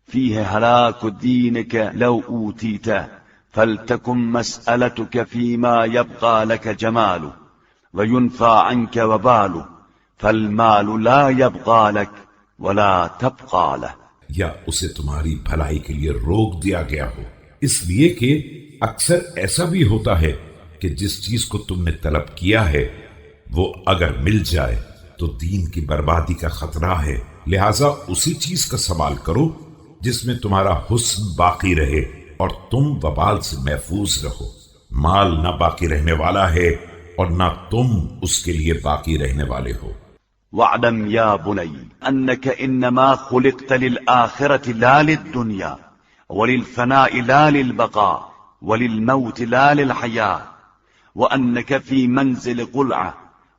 فيه هلاك دينك لو أوتيته فلتكن مسألتك فيما يبقى لك جماله وينفى عنك وباله فالمال لا يبقى لك ولا تبقى له. یا اسے تمہاری بھلائی کے لیے روک دیا گیا ہو، اس لیے کہ اکثر ایسا بھی ہوتا ہے کہ جس چیز کو تم نے طلب کیا ہے وہ اگر مل جائے تو دین کی بربادی کا خطرہ ہے، لہٰذا اسی چیز کا سوال کرو جس میں تمہارا حسن باقی رہے اور تم وبال سے محفوظ رہو. مال نہ باقی رہنے والا ہے اور نہ تم اس کے لیے باقی رہنے والے ہو. واعلم يا بني أنك إنما خلقت للآخرة لا للدنيا وللفناء لا للبقاء وللموت لا للحياة وأنك في منزل قلعة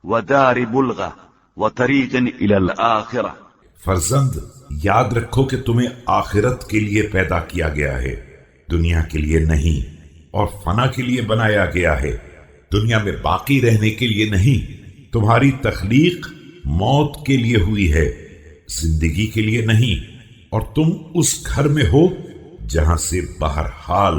ودار بلغة وطريق إلى الآخرة. فرزند یاد رکھو کہ تمہیں آخرت کے لیے پیدا کیا گیا ہے، دنیا کے لیے نہیں، اور فنا کے لیے بنایا گیا ہے، دنیا میں باقی رہنے کے لیے نہیں. تمہاری تخلیق موت کے لیے ہوئی ہے، زندگی کے لیے نہیں، اور تم اس گھر میں ہو جہاں سے بہرحال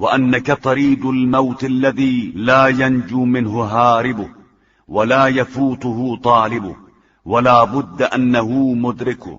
وأنك طريد الموت الذي لا ينجو منه هاربه ولا يفوته طالبه ولا بد أنه مدركه،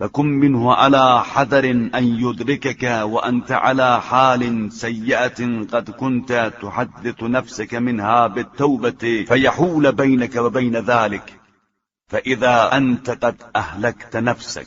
فكن منه على حذر أن يدركك وأنت على حال سيئة قد كنت تحدث نفسك منها بالتوبة فيحول بينك وبين ذلك، فإذا أنت قد أهلكت نفسك،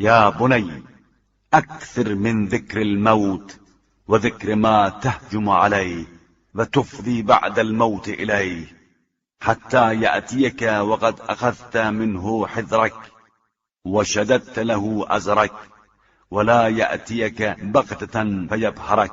يا بني أكثر من ذكر الموت وذكر ما تهجم عليه وتفضي بعد الموت إليه حتى يأتيك وقد أخذت منه حذرك وشددت له أزرك ولا يأتيك بغتة فيبهرك۔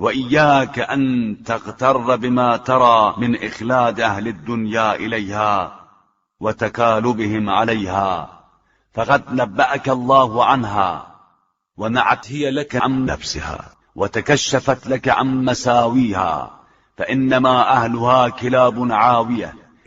وإياك أن تغتر بما ترى من إخلاد أهل الدنيا إليها وتكالبهم عليها، فقد نبأك الله عنها ونعت هي لك عن نفسها وتكشفت لك عن مساويها، فإنما أهلها كلاب عاوية۔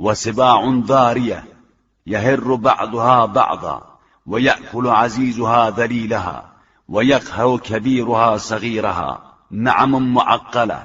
وسباع ضارية يهر بعضها بعضا ويأكل عزيزها ذليلها ويقهر كبيرها صغيرها، نعم معقلة۔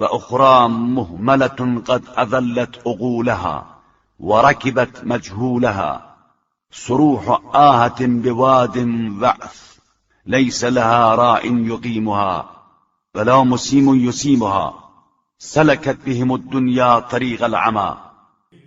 وأخرى مهملة قد أذلت أغولها وركبت مجهولها، صروح آهة بواد ضعف ليس لها راع يقيمها ولا مسيم يسيمها، سلكت بهم الدنيا طريق العمى۔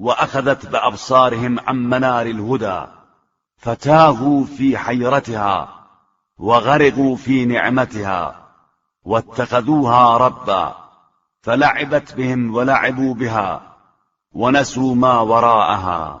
وأخذت بأبصارهم عن منار الهدى فتاهوا في حيرتها وغرقوا في نعمتها واتخذوها ربا، فلعبت بهم ولعبوا بها ونسوا ما وراءها۔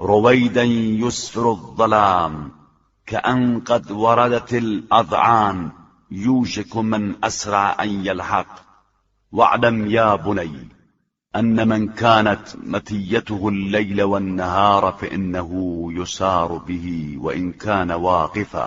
رويدا يسفر الظلام كأن قد وردت الأذعان، يوشك من أسرع أن يلحق، واعلم يا بني أن من كانت متيته الليل والنهار فإنه يسار به وإن كان واقفا۔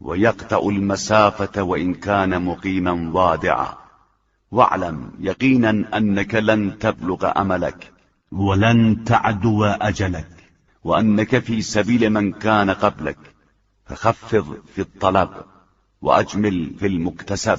ويقطع المسافة وإن كان مقيما وادعا واعلم يقينا أنك لن تبلغ أملك ولن تعدو أجلك وأنك في سبيل من كان قبلك فخفض في الطلب وأجمل في المكتسب.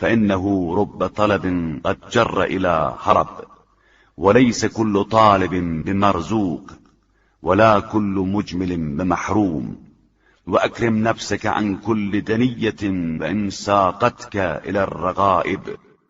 فإنه رب طلب قد جر إلى هرب وليس كل طالب بمرزوق ولا كل مجمل بمحروم وأكرم نفسك عن كل دنية فإن ساقتك إلى الرغائب.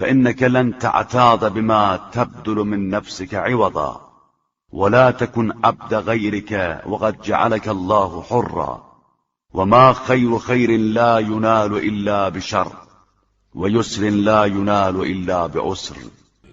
فإنك لن تعتاض بما تبذل من نفسك عوضا ولا تكن عبد غيرك وقد جعلك الله حرا وما خير خير لا ينال إلا بشر ويسر لا ينال إلا بعسر.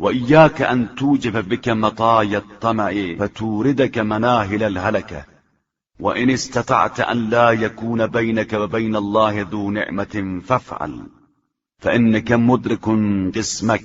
وإياك أن توجب بك مطايا الطمع فتوردك مناهل الهلكة وإن استطعت أن لا يكون بينك وبين الله ذو نعمة فافعل فإنك مدرك قسمك.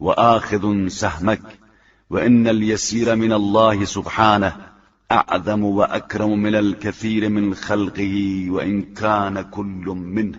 وآخذ سهمك وإن اليسير من الله سبحانه أعظم وأكرم من الكثير من خلقه وإن كان كل منه.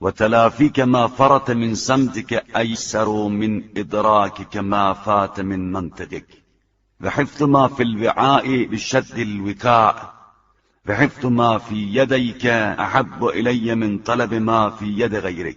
وتلافيك ما فرط من صمتك أيسر من إدراكك ما فات من منطقك وحفظ ما في الوعاء بشد الوكاء وحفظ ما في يديك أحب إلي من طلب ما في يد غيرك.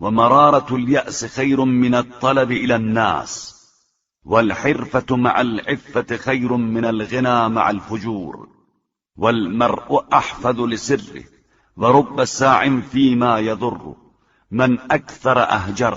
ومرارة اليأس خير من الطلب إلى الناس والحرفة مع العفة خير من الغنى مع الفجور والمرء أحفظ لسره ورب ساع فيما يضر من أكثر أهجر.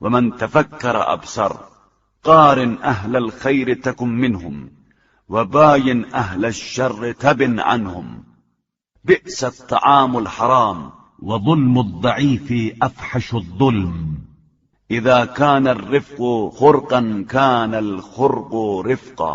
ومن تفكر أبصر قارن أهل الخير تكن منهم وباين أهل الشر تبن عنهم بئس الطعام الحرام وظلم الضعيف أفحش الظلم إذا كان الرفق خرقا كان الخرق رفقا.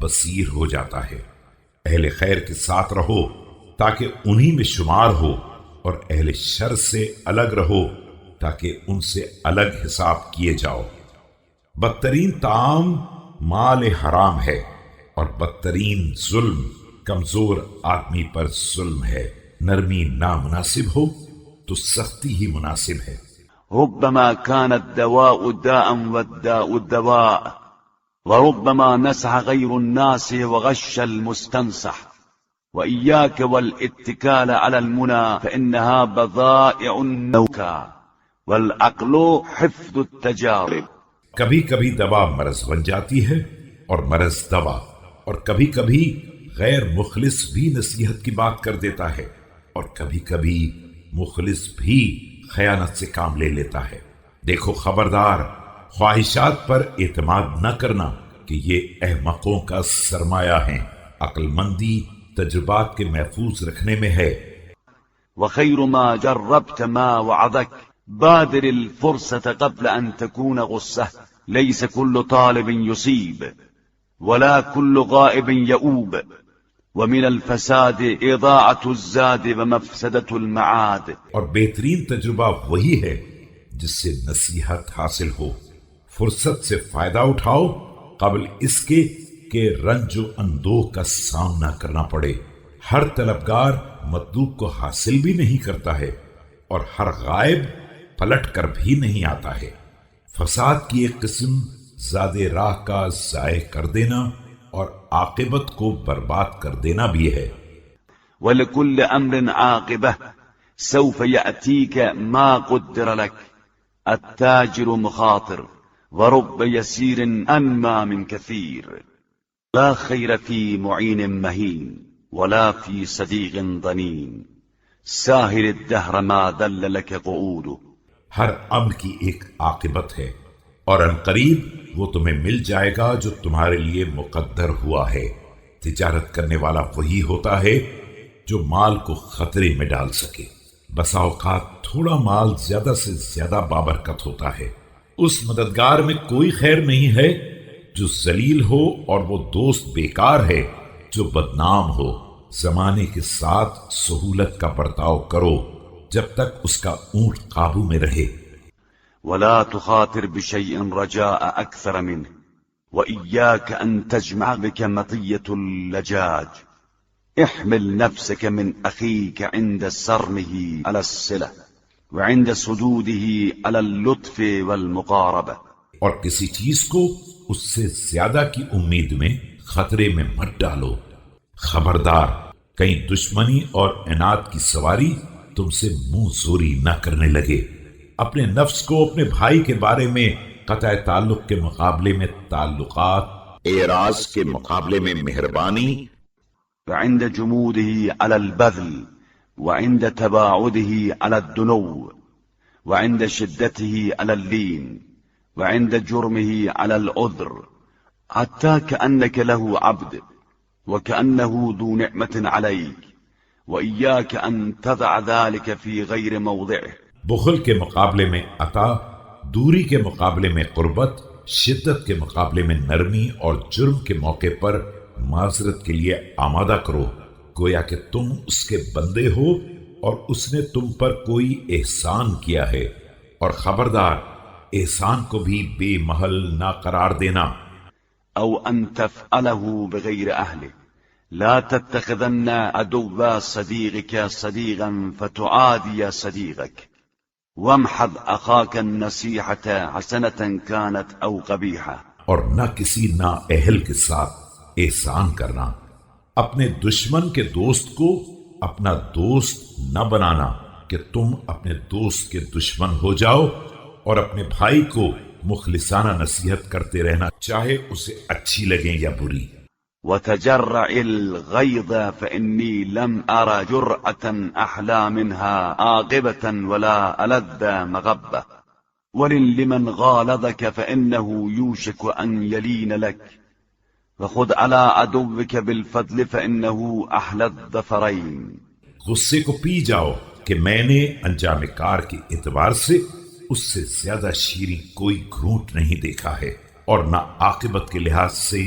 بصیر ہو جاتا ہے۔ اہل خیر کے ساتھ رہو تاکہ انہی میں شمار ہو، اور اہل شر سے الگ رہو تاکہ ان سے الگ حساب کیے جاؤ۔ بدترین طعام مال حرام ہے، اور بدترین ظلم کمزور آدمی پر ظلم ہے۔ نرمی نامناسب ہو تو سختی ہی مناسب ہے۔ ربما كان الدواء داء والداء الدواء وربما نسح غير الناس وغش المستنصح وإياك والاتكال على المنى فإنها بضائع النوكا والعقل حفظ التجارب۔ کبھی کبھی دوا مرض بن جاتی ہے اور مرض دوا، اور کبھی کبھی غیر مخلص بھی نصیحت کی بات کر دیتا ہے، اور کبھی کبھی مخلص بھی خیانت سے کام لے لیتا ہے۔ دیکھو خبردار، خواہشات پر اعتماد نہ کرنا کہ یہ احمقوں کا سرمایہ ہیں۔ عقل مندی تجربات کے محفوظ رکھنے میں ہے۔ وخير ما جربت ما وعدك بادر الفرصة قبل أن تكون غصة ليس كل طالب يصيب ولا كل غائب يؤوب ومن الفساد إضاعة الزاد ومفسدة المعاد۔ اور بہترین تجربہ وہی ہے جس سے نصیحت حاصل ہو۔ فرصت سے فائدہ اٹھاؤ قبل اس کے کہ رنج و اندوہ کا سامنا کرنا پڑے۔ ہر طلبگار مطلوب کو حاصل بھی نہیں کرتا ہے، اور ہر غائب پلٹ کر بھی نہیں آتا ہے۔ فساد کی ایک قسم زاد راہ کا ضائع کر دینا اور عاقبت کو برباد کر دینا بھی ہے۔ ولكل أمر عاقبة سوف يأتيك ما قدر لك التاجر مخاطر ورب يسير أنمى من كثير لا خير في معين مهين ولا في صديق ضنين ساهر الدهر ما دل لك قعوده۔ ہر امر کی ایک عاقبت ہے، اور عنقریب وہ تمہیں مل جائے گا جو تمہارے لیے مقدر ہوا ہے۔ تجارت کرنے والا وہی ہوتا ہے جو مال کو خطرے میں ڈال سکے۔ بسا اوقات تھوڑا مال زیادہ سے زیادہ بابرکت ہوتا ہے۔ اس مددگار میں کوئی خیر نہیں ہے جو ذلیل ہو، اور وہ دوست بیکار ہے جو بدنام ہو۔ زمانے کے ساتھ سہولت کا برتاؤ کرو جب تک اس کا اونٹ قابو میں رہے۔ ولا تخاطر بشيء رجاء أكثر منه وإياك أن تجمع بك مطية اللجاج احمل نفسك من أخيك عند صرمه على الصلة وعند صدوده على اللطف والمقاربة۔ اور کسی چیز کو اس سے زیادہ کی امید میں خطرے میں مت ڈالو۔ خبردار، کہیں دشمنی اور عناد کی سواری تم سے منہ زوری نہ کرنے لگے۔ اپنے نفس کو اپنے بھائی کے بارے میں قطع تعلق کے مقابلے میں تعلقات، اعراض کے مقابلے میں مہربانی، وعند جموده على البذل وعند تباعده على الدنو وعند شدته على اللين وعند جرمه على العذر حتى كأنك له عبد وكأنه ذو نعمة عليك وإياك أن تضع ذلك في غير موضعه۔ بخل کے مقابلے میں عطا، دوری کے مقابلے میں قربت، شدت کے مقابلے میں نرمی، اور جرم کے موقع پر معذرت کے لیے آمادہ کرو، گویا کہ تم اس کے بندے ہو اور اس نے تم پر کوئی احسان کیا ہے۔ اور خبردار، احسان کو بھی بے محل نہ قرار دینا۔ أو أن تفعله بغير أهله لا تتخذن عدو صديقك صديقا فتعادي صديقك وامحض أخاك النصيحة حسنة كانت أو قبيحة۔ اور نہ کسی نا اہل کے ساتھ احسان کرنا، اپنے دشمن کے دوست کو اپنا دوست نہ بنانا کہ تم اپنے دوست کے دشمن ہو جاؤ، اور اپنے بھائی کو مخلصانہ نصیحت کرتے رہنا، چاہے اسے اچھی لگیں یا بری۔ وتجرع الغيظ فإني لم أرى جرأة أحلى منها عاقبة ولا ألذ مغبة ولمن غالظك فإنه يوشك أن يلين لك وخذ على عدوك بالفضل فإنه أحلى الظفرين۔ غصے کو پی جاؤ کہ میں نے انجام کار کے اعتبار سے اس سے زیادہ شیریں کوئی گھونٹ نہیں دیکھا ہے، اور نہ عاقبت کے لحاظ سے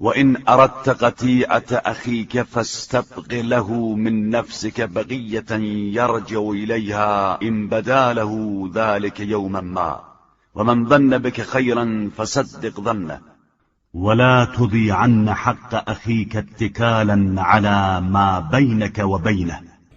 وإن أردت قتيعة أخيك فاستبق له من نفسك بقية يرجع إليها إن بدا له ذلك يوما ما، ومن ظن بك خيرا فصدق ظنه، ولا تضيعن حق أخيك اتكالا على ما بينك وبينه۔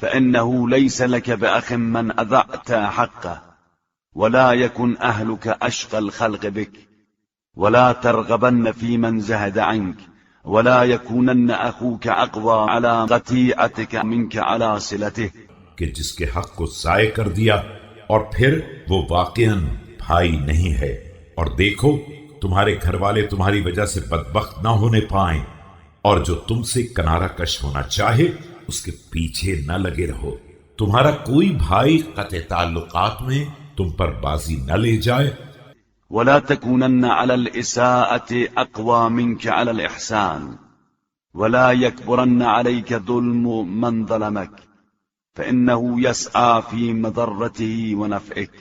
فإنه ليس لك بأخ من أضعت حقه، ولا يكن أهلك أشقى الخلق بك، ولا ترغبن في من زهد عنك، ولا يكونن أخوك أقوى على قطيعتك منك على صلته، کہ جس کے حق کو ضائع کر دیا اور پھر وہ واقعاً بھائی نہیں ہے، اور دیکھو تمہارے گھر والے تمہاری وجہ سے بدبخت نہ ہونے پائیں، اور جو تم سے کنارہ کش ہونا چاہے اس کے پیچھے نہ لگے رہو۔ تمہارا کوئی بھائی قطع تعلقات میں تم پر بازی نہ لے جائے۔ ولا تكونن على الإساءة أقوى منك على الإحسان، ولا يكبرن عليك ظلم من ظلمك، فإنه يسعى في مضرته ونفعك،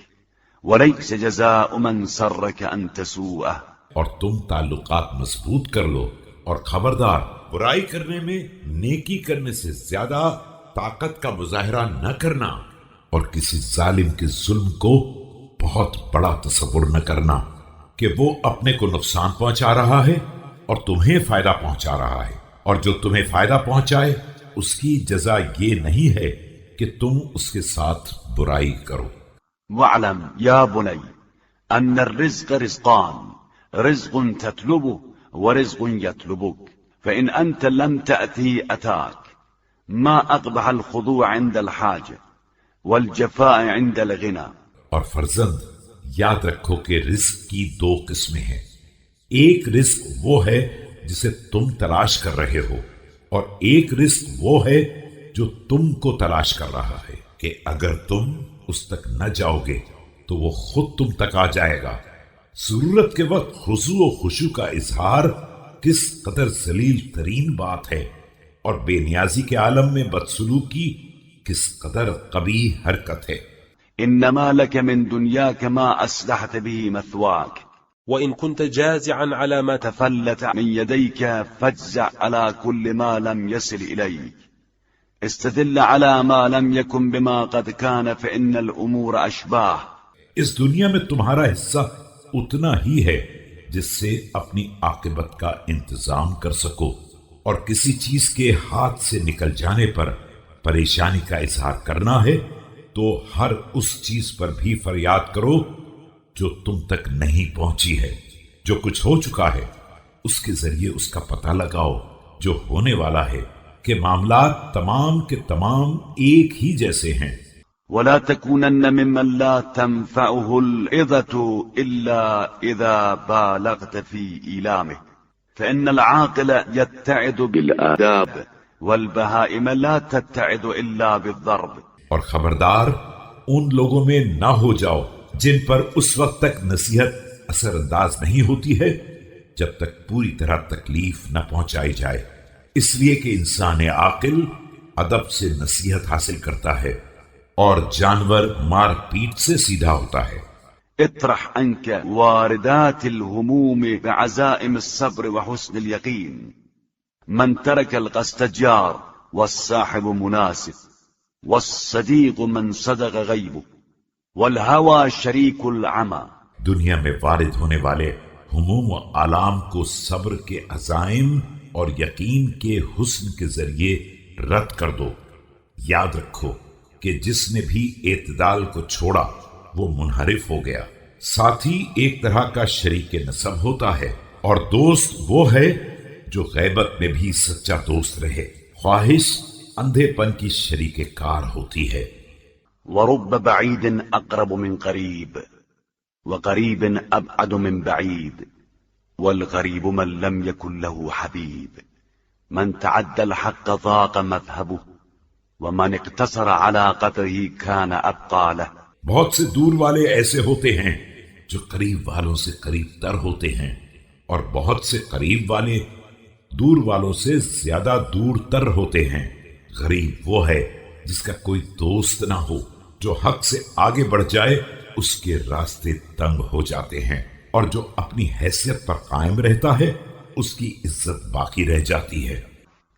وليس جزاء من سرك أن تسوءه۔ اور تم تعلقات مضبوط کر لو، اور خبردار برائی کرنے میں نیکی کرنے سے زیادہ طاقت کا مظاہرہ نہ کرنا، اور کسی ظالم کے ظلم کو بہت بڑا تصور نہ کرنا کہ وہ اپنے کو نقصان پہنچا رہا ہے اور تمہیں فائدہ پہنچا رہا ہے، اور جو تمہیں فائدہ پہنچائے اس کی جزا یہ نہیں ہے کہ تم اس کے ساتھ برائی کرو۔ واعلم يا بني أن الرزق رزقان، رزق تطلبه ورزق يطلبك، فإن أنت لم تأتي أتاك، ما أقبح الخضوع عند الحاجة والجفاء عند الغنى۔ اور فرزند یاد رکھو کہ رزق کی دو قسمیں ہیں، ایک رزق وہ ہے جسے تم تلاش کر رہے ہو، اور ایک رزق وہ ہے جو تم کو تلاش کر رہا ہے کہ اگر تم اس تک نہ جاؤ گے تو وہ خود تم تک آ جائے گا۔ ضرورت کے وقت خضوع و خشوع کا اظہار کس قدر ذلیل ترین بات ہے، اور بے نیازی کے عالم میں بدسلوکی کس قدر قبیح حرکت ہے۔ إنما لك من دنياك ما أسلحت به مثواك، وإن كنت جازعا على ما تفلت من يديك فاجزع على كل ما لم يصل إليك، استدل على ما لم يكن بما قد كان فإن الأمور أشباه۔ اس دنیا میں تمہارا حصہ اتنا ہی ہے جس سے اپنی عاقبت کا انتظام کر سکو، اور کسی چیز کے ہاتھ سے نکل جانے پر پریشانی کا اظہار کرنا ہے تو ہر اس چیز پر بھی فریاد کرو جو تم تک نہیں پہنچی ہے۔ جو کچھ ہو چکا ہے اس کے ذریعے اس کا پتہ لگاؤ جو ہونے والا ہے، کہ معاملات تمام کے تمام ایک ہی جیسے ہیں۔ ولا تكونن ممن لا تنفعه العظة إلا إذا بالغت في إيلامه، فإن العاقل يتعظ بالآداب، والبهائم لا تتعظ إلا بالضرب۔ اور خبردار ان لوگوں میں نہ ہو جاؤ جن پر اس وقت تک نصیحت اثر انداز نہیں ہوتی ہے جب تک پوری طرح تکلیف نہ پہنچائی جائے، اس لیے کہ انسان عاقل ادب سے نصیحت حاصل کرتا ہے اور جانور مار پیٹ سے سیدھا ہوتا ہے۔ اطرح عنك واردات الهموم بعزائم الصبر وحسن اليقين، من ترك القصد جار، والصاحب مناسب، والصديق من صدق غيبه، والهوى شريك العمى۔ دنیا میں وارد ہونے والے ہموم و آلام کو صبر کے عزائم اور یقین کے حسن کے ذریعے رد کر دو۔ یاد رکھو کہ جس نے بھی اعتدال کو چھوڑا وہ منحرف ہو گیا۔ ساتھی ایک طرح کا شریک نسب ہوتا ہے، اور دوست وہ ہے جو غیبت میں بھی سچا دوست رہے۔ خواہش اندھے پن کی شریک کار ہوتی ہے۔ ورب بعيد أقرب من قريب وقريب أبعد من بعيد والغريب من لم يكن له حبيب من تعدى الحق ضاق مذهبه ومن اقتصر على قدره كان أبقى له. بہت سے دور والے ایسے ہوتے ہیں جو قریب والوں سے قریب تر ہوتے ہیں، اور بہت سے قریب والے دور والوں سے زیادہ دور تر ہوتے ہیں۔ غریب وہ ہے جس کا کوئی دوست نہ ہو، جو حق سے آگے بڑھ جائے اس کے راستے تنگ ہو جاتے ہیں، اور جو اپنی حیثیت پر قائم رہتا ہے اس کی عزت باقی رہ جاتی ہے۔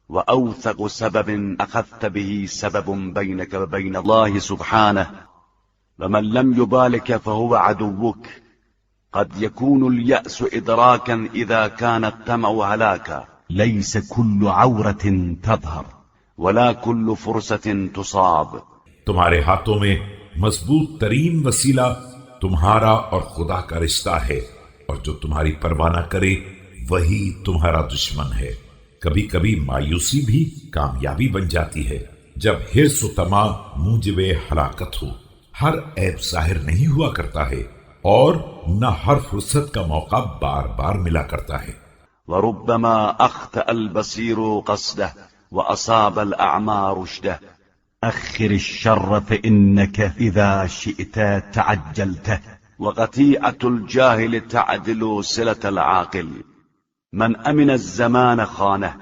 وأوثق سبب أخذت به سبب بينك وبين الله سبحانه ومن لم يبالك فهو عدوك. قد يكون اليأس إدراكا إذا كان الطمع هلاكا. ليس كل عورة تظهر ولا كل فرصة تصاب. تمہارے ہاتھوں میں مضبوط ترین وسیلہ تمہارا اور خدا کا رشتہ ہے، اور جو تمہاری پرواہ نہ کرے وہی تمہارا دشمن ہے۔ کبھی کبھی مایوسی بھی کامیابی بن جاتی ہے جب حرص و طمع موجب ہلاکت ہو۔ ہر عیب ظاہر نہیں ہوا کرتا ہے، اور نہ ہر فرصت کا موقع بار بار ملا کرتا ہے۔ وربما أخطأ البصير قصده وأصاب الأعمى رشده. أخر الشر فإنك إذا شئت تعجلته وقطيعة الجاهل تعدل صلة العاقل. من أمن الزمان خانه.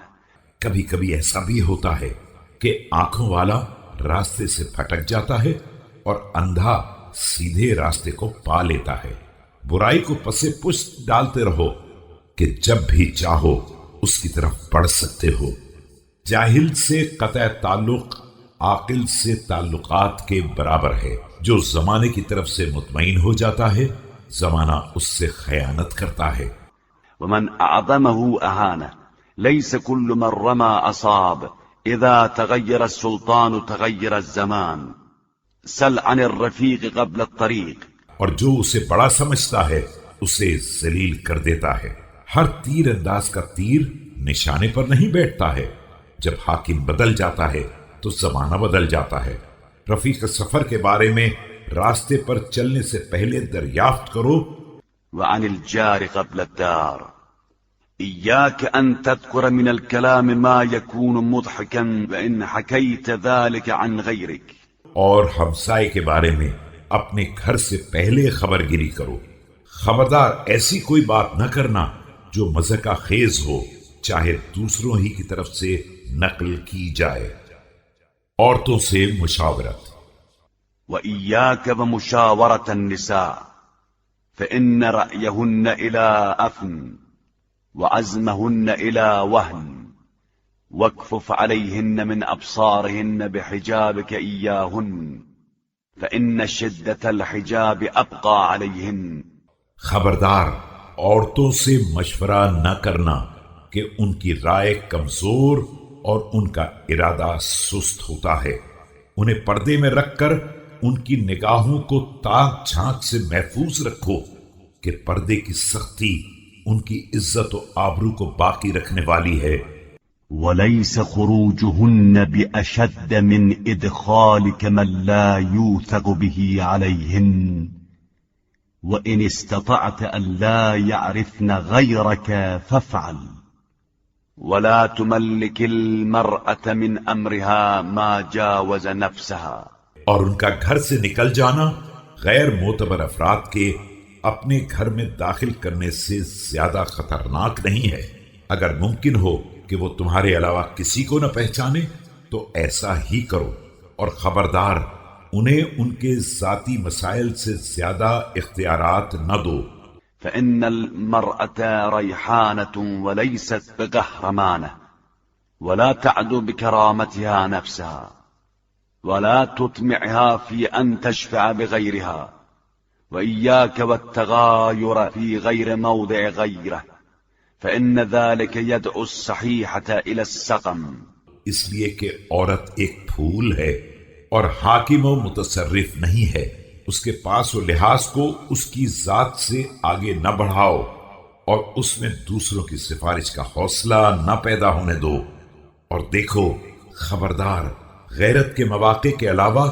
کبھی کبھی ایسا بھی ہوتا ہے کہ آنکھوں والا راستے سے پھٹک جاتا ہے اور اندھا سیدھے راستے کو پا لیتا ہے۔ برائی کو پسے پشت ڈالتے رہو کہ جب بھی چاہو اس کی طرف بڑھ سکتے ہو۔ جاہل سے قطع تعلق عاقل سے تعلقات کے برابر ہے۔ جو زمانے کی طرف سے مطمئن ہو جاتا ہے زمانہ اس سے خیانت کرتا ہے۔ ومن أعظمه أهانه. ليس كل من رمى أصاب. إذا تغير السلطان تغير الزمان. سل عن الرفيق قبل الطريق. اور جو اسے بڑا سمجھتا ہے اسے ذلیل کر دیتا ہے۔ ہر تیر انداز کا تیر نشانے پر نہیں بیٹھتا ہے۔ جب حاکم بدل جاتا ہے تو زمانہ بدل جاتا ہے۔ رفیق سفر کے بارے میں راستے پر چلنے سے پہلے دریافت کرو۔ وعن الجار قبل الدار. إياك أن تذكر من الكلام ما يكون مضحكا فإن حكيت ذلك عن غيرك. اور ہمسائے کے بارے میں اپنے گھر سے پہلے خبر گیری کرو۔ خبردار ایسی کوئی بات نہ کرنا جو مذاق خیز ہو، چاہے دوسروں ہی کی طرف سے نقل کی جائے۔ عورتوں سے مشاورت۔ وإياك ومشاورة النساء فإن رأيهن إلى أفن وعزمهن إلى وهن. واكفف عليهن من أبصارهن بحجابك إياهن فإن شدة الحجاب أبقى عليهن. خبردار عورتوں سے مشورہ نہ کرنا کہ ان کی رائے کمزور اور ان کا ارادہ سست ہوتا ہے۔ انہیں پردے میں رکھ کر ان کی نگاہوں کو تاک جھانک سے محفوظ رکھو کہ پردے کی سختی ان کی عزت و آبرو کو باقی رکھنے والی ہے۔ وليس خروجهن بأشد من إدخالك من لا يوثق به عليهن. وإن استطعت أن لا يعرفن غيرك فافعل. ولا تملك المرأة من أمرها ما جاوز نفسها. اور ان کا گھر سے نکل جانا غیر معتبر افراد کے اپنے گھر میں داخل کرنے سے زیادہ خطرناک نہیں ہے۔ اگر ممکن ہو کہ وہ تمہارے علاوہ کسی کو نہ پہچانے تو ایسا ہی کرو، اور خبردار انہیں ان کے ذاتی مسائل سے زیادہ اختیارات نہ دو۔ فإن المرأة ريحانة وليست بقهرمانة ولا تعدو بكرامتها نفسها ولا تطمعها في أن تشفع بغيرها. وإياك والتغاير في غير موضع غيره فإن ذلك يدعو الصحيحة إلى السقم. اس لیے کہ عورت ایک پھول ہے اور حاکم و متصرف نہیں ہے۔ اس کے پاس و لحاظ کو اس کی ذات سے آگے نہ بڑھاؤ، اور اس میں دوسروں کی سفارش کا حوصلہ نہ پیدا ہونے دو۔ اور دیکھو خبردار غیرت کے مواقع کے علاوہ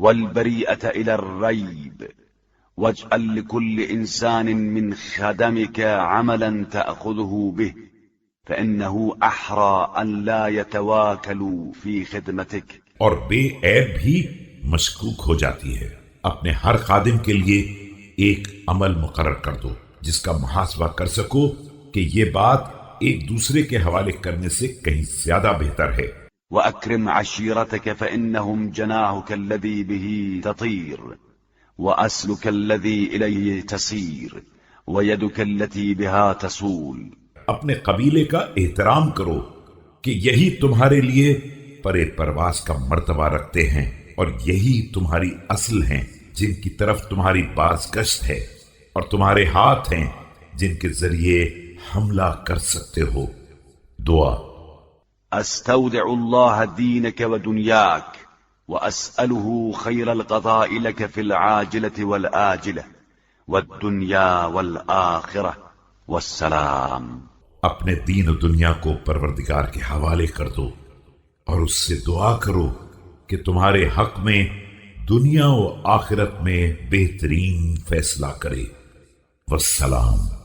والبريئة إلى الريب واجعل لكل إنسان من خدمك عملا تأخذه به فإنه أحرى أن لا يتواكلوا في خدمتك۔ اور بے عیب بھی مشکوک ہو جاتی ہے۔ اپنے ہر خادم کے لیے ایک عمل مقرر کر دو جس کا محاسبہ کر سکو کہ یہ بات ایک دوسرے کے حوالے کرنے سے کہیں زیادہ بہتر ہے۔ وأكرم عشيرتك فإنهم جناحك الذي به تطير وأسلك الذي إليه تسير ويدك التي بها تسول۔ اپنے قبیلے کا احترام کرو کہ یہی تمہارے لیے پرے پرواز کا مرتبہ رکھتے ہیں اور یہی تمہاری اصل ہیں جن کی طرف تمہاری بازگشت ہے، اور تمہارے ہاتھ ہیں جن کے ذریعے حملہ کر سکتے ہو۔ دعا۔ أستودع الله دينك ودنياك وأسأله خير القضاء لك في العاجلة والآجلة والدنيا والآخرة والسلام۔ اپنے دین و دنیا کو پروردگار کے حوالے کر دو اور اس سے دعا کرو کہ تمہارے حق میں دنیا و آخرت میں بہترین فیصلہ کرے۔ والسلام۔